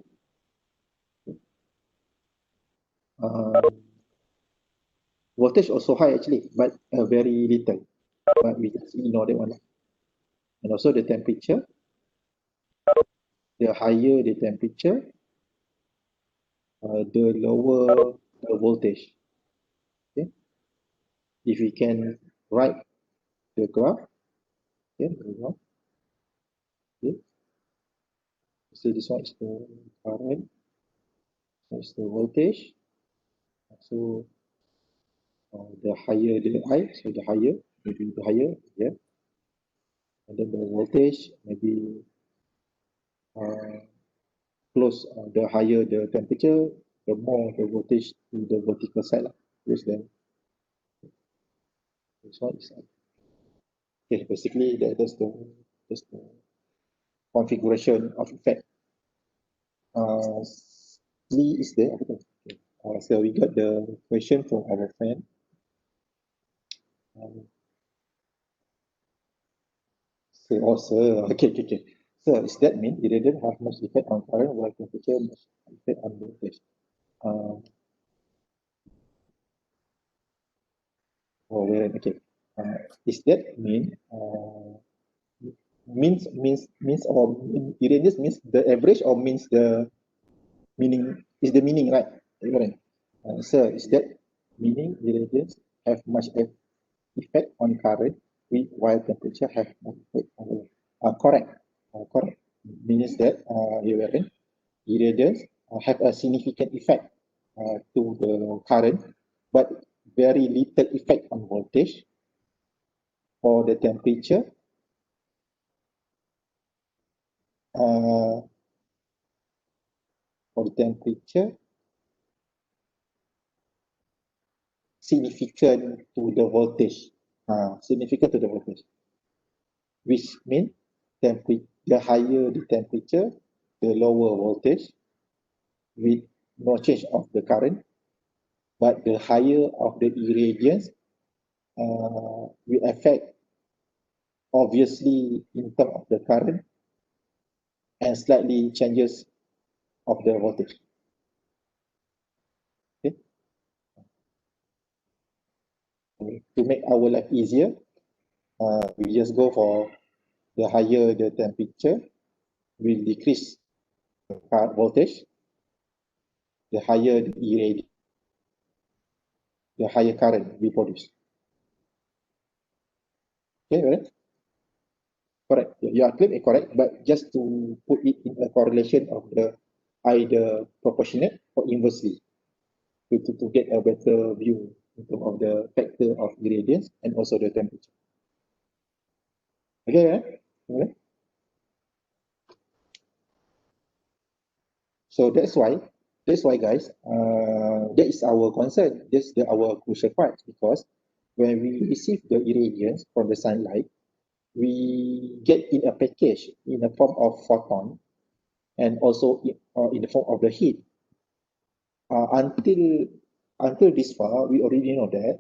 Voltage also high actually, but very little. But we just ignore that one. And also the temperature. The higher the temperature, the lower the voltage. Okay? If we can write the graph, okay, okay. So this one is the current, this is the voltage. So the higher the I, so the higher, maybe the higher, yeah. And then the voltage, maybe close, the higher the temperature, the more the voltage to the vertical side. Which then, this one is, okay, basically that's the configuration of effect. Lee is there. Okay. So we got the question from our friend. So, oh, sir. Okay. So, does that mean it didn't have much effect on current while temperature much effect on voltage? Uh, okay. Is that means or irradiance means the average or means the meaning is the meaning, right? Right. Sir, is that meaning irradiance have much effect on current while temperature have no effect on the correct. Correct. Means that irradiance have a significant effect to the current, but very little effect on voltage or the temperature. Uh, for the temperature, significant to the voltage. Significant to the voltage, which means the higher the temperature, the lower voltage with no change of the current, but the higher of the irradiance will affect obviously in terms of the current and slightly changes of the voltage. Okay. To make our life easier, we just go for the higher the temperature will decrease the voltage, the higher the irradiance, the higher current we produce. Okay, right? Correct. You are clear and correct, but just to put it in a correlation of the either proportionate or inversely to get a better view in terms of the factor of irradiance and also the temperature. Okay, right? Okay. So that's why guys, that is our concern. That's our crucial part, because when we receive the irradiance from the sunlight, we get in a package in the form of photon and also in the form of the heat. Until this far, we already know that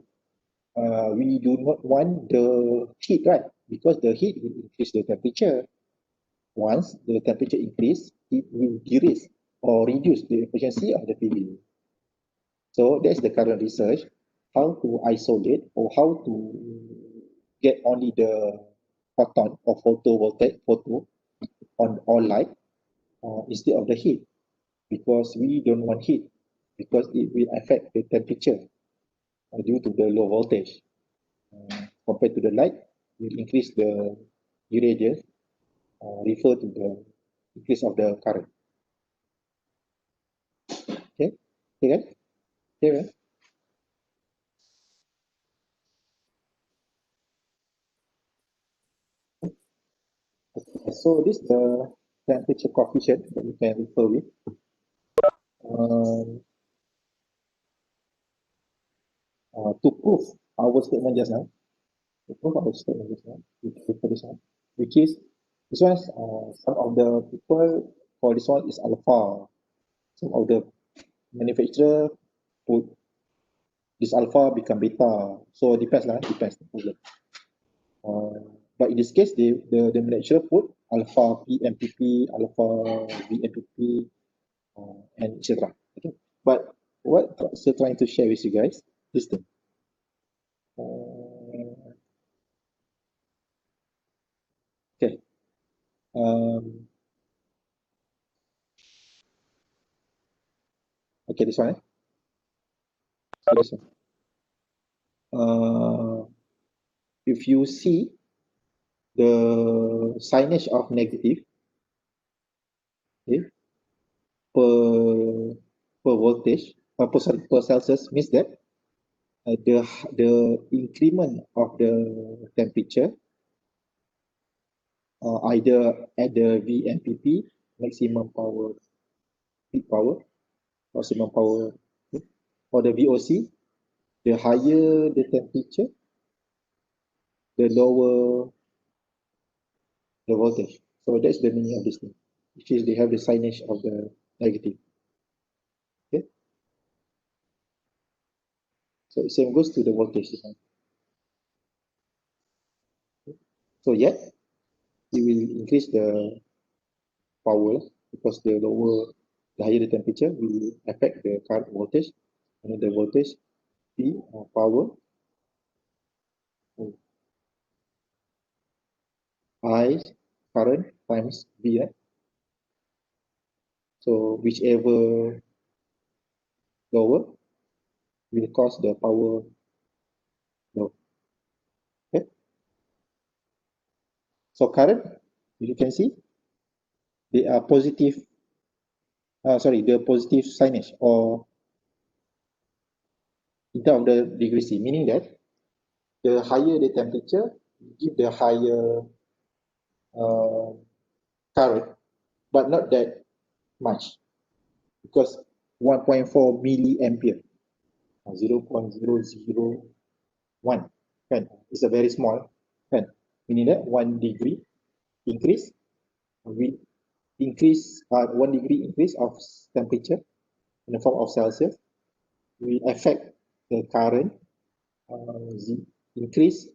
we do not want the heat, right? Because the heat will increase the temperature. Once the temperature increase, it will decrease or reduce the efficiency of the PV. So that's the current research, how to isolate or how to get only the photon or photovoltaic photo on all light instead of the heat. because we don't want heat, because it will affect the temperature due to the low voltage. Compared to the light, will increase the irradiance, refer to the increase of the current. Okay, okay, guys? Okay, guys? So this is the temperature coefficient that you can refer with. Um, to prove our statement just now, we can refer this one, which is this one. Some of the people call this one is alpha. Some of the manufacturer put this alpha become beta. So depends lah, depends. Uh, but in this case, the manufacturer put alpha PMPP, alpha VMPP, and etc. Okay. But what I'm trying to share with you guys is the okay. Um, okay, this one. So this one. If you see the signage of negative, okay, per per voltage, per Celsius means that the increment of the temperature either at the VMPP, maximum power, peak power, maximum power, okay, or the VOC, the higher the temperature, the lower the voltage. So that's the meaning of this thing, which is they have the signage of the negative. Okay, so same goes to the voltage. So yet it will increase the power because the higher the temperature will affect the current voltage, and the voltage P power I current times V. So whichever lower will cause the power low. Okay. So current, you can see they are positive. The positive signage or in terms of the degree C, meaning that the higher the temperature, give the higher uh, current, but not that much because 1.4 milliampere, 0.001, kan? It's a very small, kan? Meaning that 1 degree increase will increase 1 degree increase of temperature in the form of Celsius will affect the current increase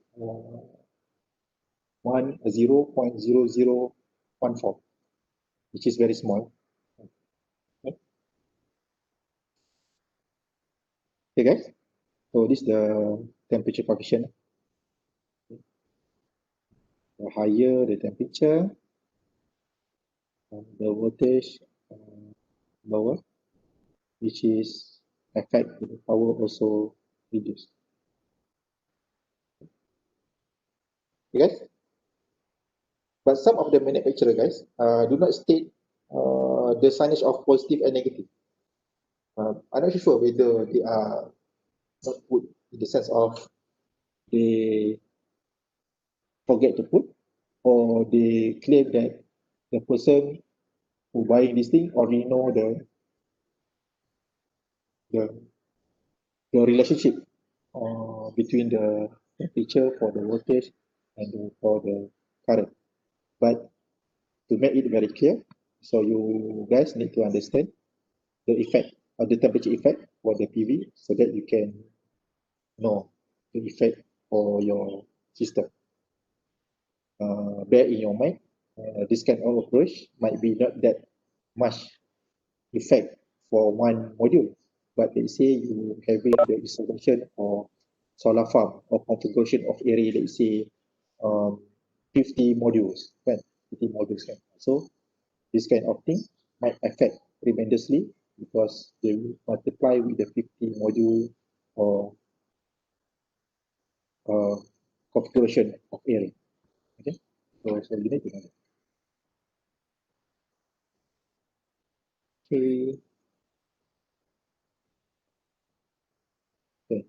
0.0014, which is very small. Okay, okay guys, so this is the temperature coefficient. The higher the temperature, the voltage lower, which is affect the power also reduced. Okay guys, but some of the manufacturer guys do not state the signage of positive and negative. I'm not sure whether they are not put in the sense of they forget to put, or they claim that the person who buying this thing already know the, the relationship between the temperature for the voltage and for the current. But to make it very clear, so you guys need to understand the effect of the temperature effect for the PV so that you can know the effect for your system. Bear in your mind, this kind of approach might be not that much effect for one module, but let's say you having the installation or solar farm or configuration of area, let's say 50 modules, kan? 50 modules, kan? So this kind of thing might affect tremendously because they will multiply with the 50 module or uh, configuration of area. Okay, so you need to know that. Okay, okay.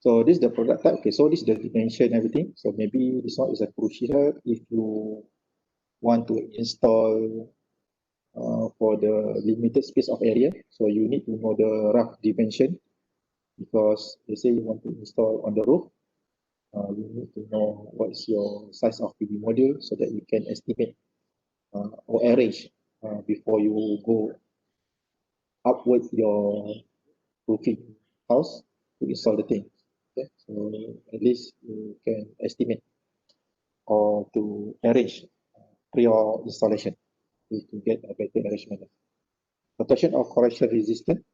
So this is the product type. Okay, so this is the dimension, everything. So maybe this one is a crucial if you want to install for the limited space of area. So you need to know the rough dimension because let's say you want to install on the roof, you need to know what is your size of PV module so that you can estimate or arrange before you go upward your roofing house to install the thing. Okay, so at least you can estimate or to arrange prior installation to get a better arrangement. Protection of corrosion resistant.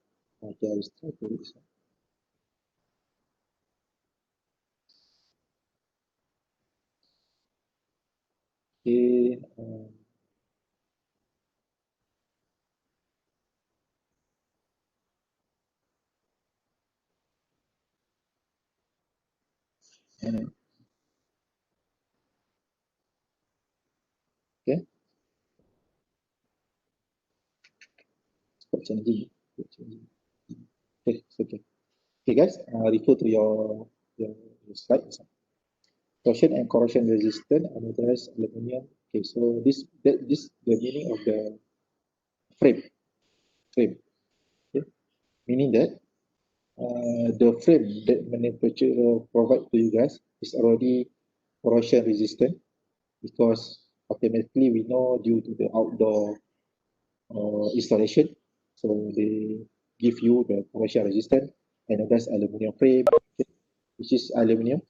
Okay, I will try to read this one. Okay, and, okay, quite challenging. Quite challenging. Okay, it's okay. Okay, guys, refer to your slides. Torsion and corrosion resistant anodized aluminum. Okay, so this the meaning of the frame. Frame. Okay, meaning that the frame that manufacturer provide to you guys is already corrosion resistant because automatically we know due to the outdoor installation, so they give you the corrosion resistant anodized aluminum frame, okay, which is aluminum,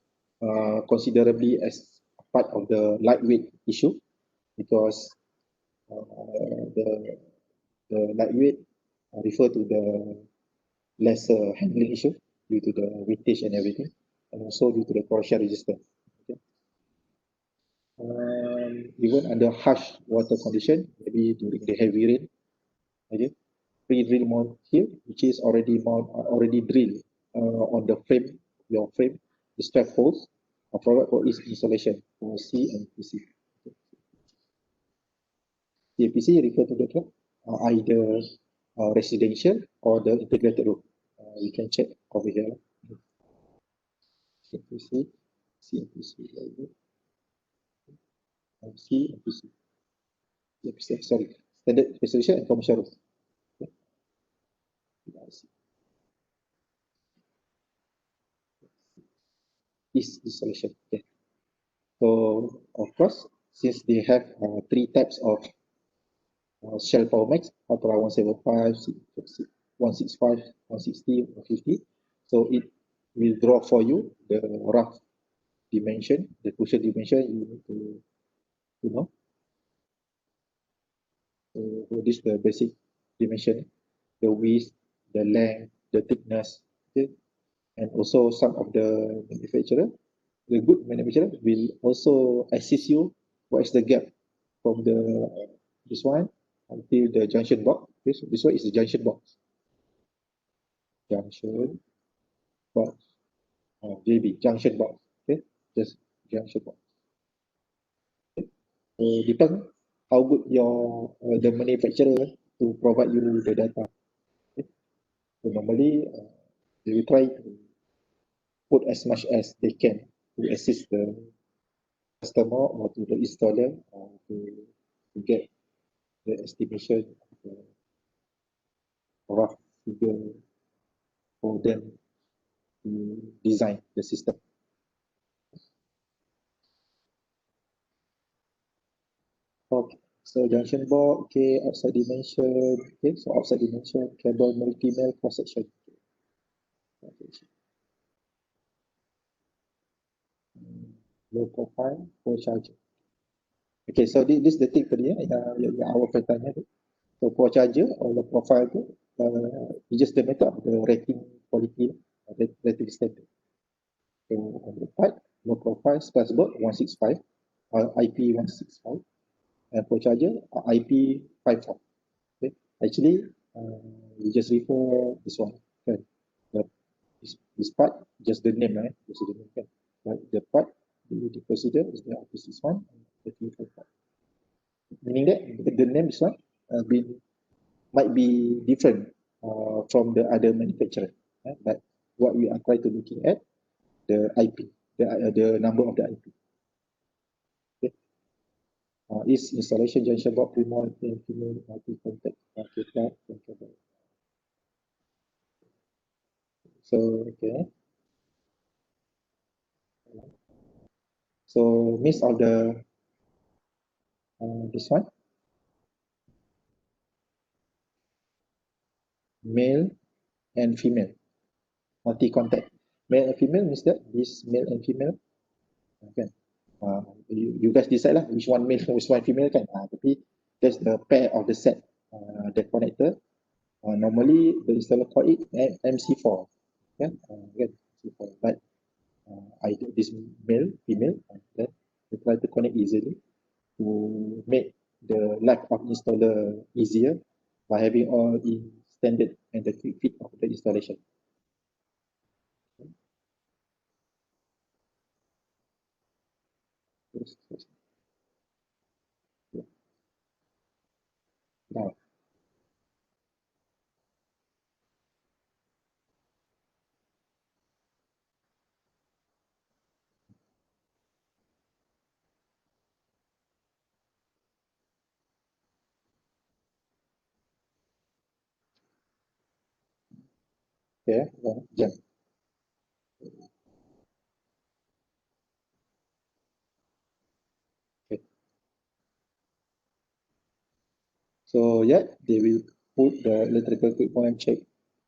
considerably as part of the lightweight issue because the lightweight refer to the lesser handling issue due to the weightage and everything, and also due to the corrosion resistance. Okay. Even under harsh water condition, maybe during the heavy rain, okay, pre-drill mount here, which is already drilled on the frame, your frame, the strap holes, provide for its installation for C and PC. CPC refer to the truck, either residential or the integrated roof. You can check over here. CPC, CPC, CPC, CPC, sorry, standard specification and commercial roof. Okay. This installation. Okay. So of course, since they have three types of Shell Power Max, Ultra 175, 165, 160, 150. So it will draw for you the rough dimension, the crucial dimension you need to know. So this is the basic dimension, the width, the length, the thickness, okay? And also some of the manufacturer, the good manufacturer will also assist you what is the gap from the this one until the junction box. This one is the junction box. Junction box. JB, junction box. Okay, just junction box. Depends how good your the manufacturer to provide you the data. Okay? So normally they will try to put as much as they can to assist the customer or to the installer to get the estimation of the rough figure for them to design the system. Okay, so junction box, okay, outside dimension, okay, so outside dimension, cable multi-male cross section. Okay. Low profile for charger. Okay, so this is the thing tadi yang awak tanya tu. So for charger or low profile tu, it's just the method of the rating quality, rating standard. So on the part, low profile splash board 165, IP 165, and for charger IP 54. Okay, Actually, you just refer this one. Kan? This part, just the name, right? Just the name, kan? But the part the procedure is the opposite one, the chemical part. Meaning that the name is one might be different from the other manufacturer. But what we are trying to looking at the IP, the number of the IP. Okay. Is installation junction box remote multi contact multi-plug. So okay. So miss of the this one male and female multi contact. Male and female means that this male and female kan. You guys decide lah which one male which one female kan. Tapi that's the pair of the set the connector. Normally the installer call it MC4 kan. Kan MC4 but I do this male female then we try to connect easily to make the life of installer easier by having all in standard and the quick fit of the installation. Now, okay, jam. Okay. So yeah, they will put the electrical equipment check,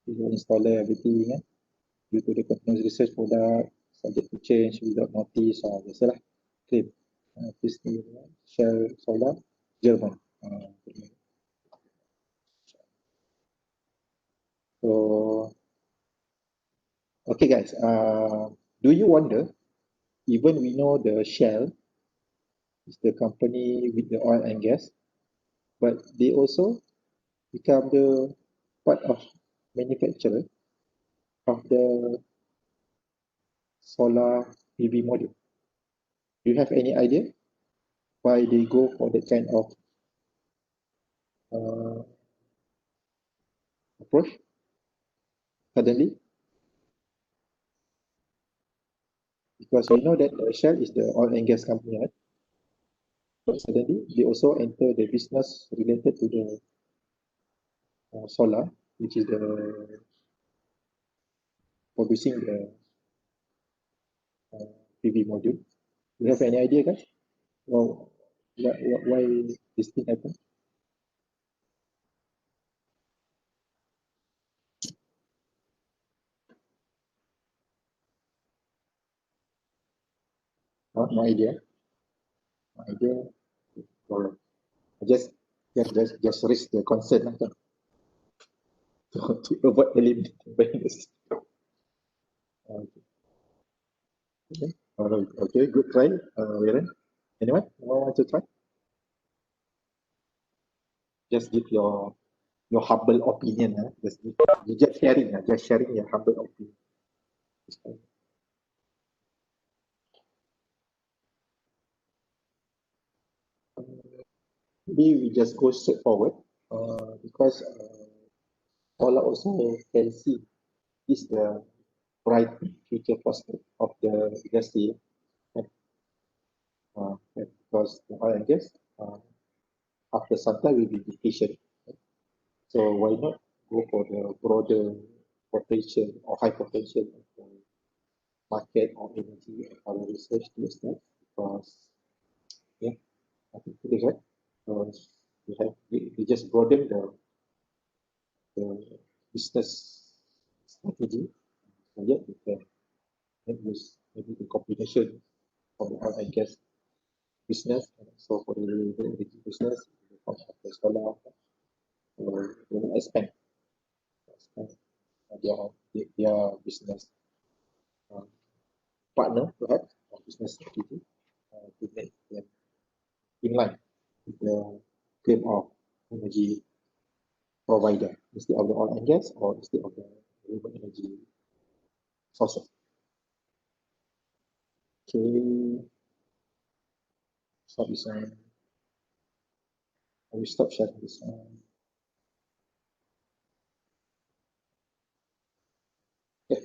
they will install everything due to the continuous research product subject to change without notice biasalah claim. Please share solar Jerman. So okay guys, do you wonder even we know the Shell is the company with the oil and gas, but they also become the part of manufacturer of the solar PV module. Do you have any idea why they go for that kind of uh, approach suddenly? Because we know that Shell is the oil and gas company, right? But suddenly they also enter the business related to the solar, which is the producing the PV module. Do you have any idea, guys? Well, why this thing happen? No idea. No idea. Or just raise the concern lah, kan? To avoid eliminating the system. Okay. Okay. All right. Okay. Good try, Viren. Anyone? Anyone want to try? Just give your humble opinion. You just sharing. Just sharing your humble opinion. Maybe we just go straight forward because all also can see is the bright future prospect of the industry. Because the oil and gas after some time will be depletion. So why not go for the broader potential or high potential of the market or energy and our research to extent because yeah, I think it is right. Because we just broaden the business strategy and yet we can make use maybe the combination of the oil and gas business and also for the renewable energy business in the form of the solar or expand their business uh, partner perhaps or business strategy to make them in line with the claim of energy provider instead of the oil and gas or instead of the renewable energy sources. Okay, stop this one. I will stop sharing this one. Okay.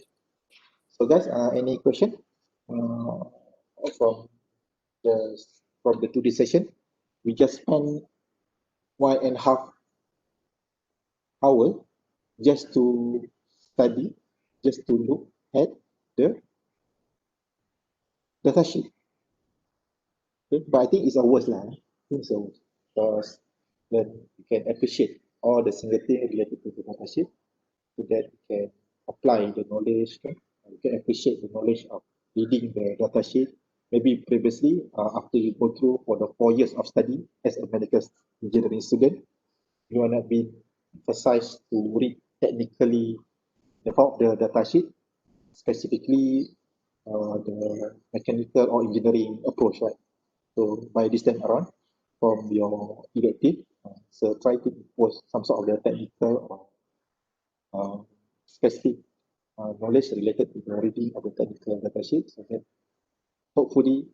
So guys, any question from the today's session? We just spent 1.5 hour just to study, just to look at the data sheet. Okay? But I think it's a worst lah. It's a worst because then you can appreciate all the single thing related to the data sheet, so that you can apply the knowledge. Okay? You can appreciate the knowledge of reading the data sheet. Maybe previously, after you go through for the 4 years of study as a medical engineering student, you are not being emphasized to read technically about the data sheet, specifically the mechanical or engineering approach, right? So by this time around, from your elective, so try to impose some sort of the technical or specific knowledge related to the reading of the technical data sheet, so that hopefully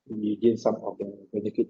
we gain some of the benefit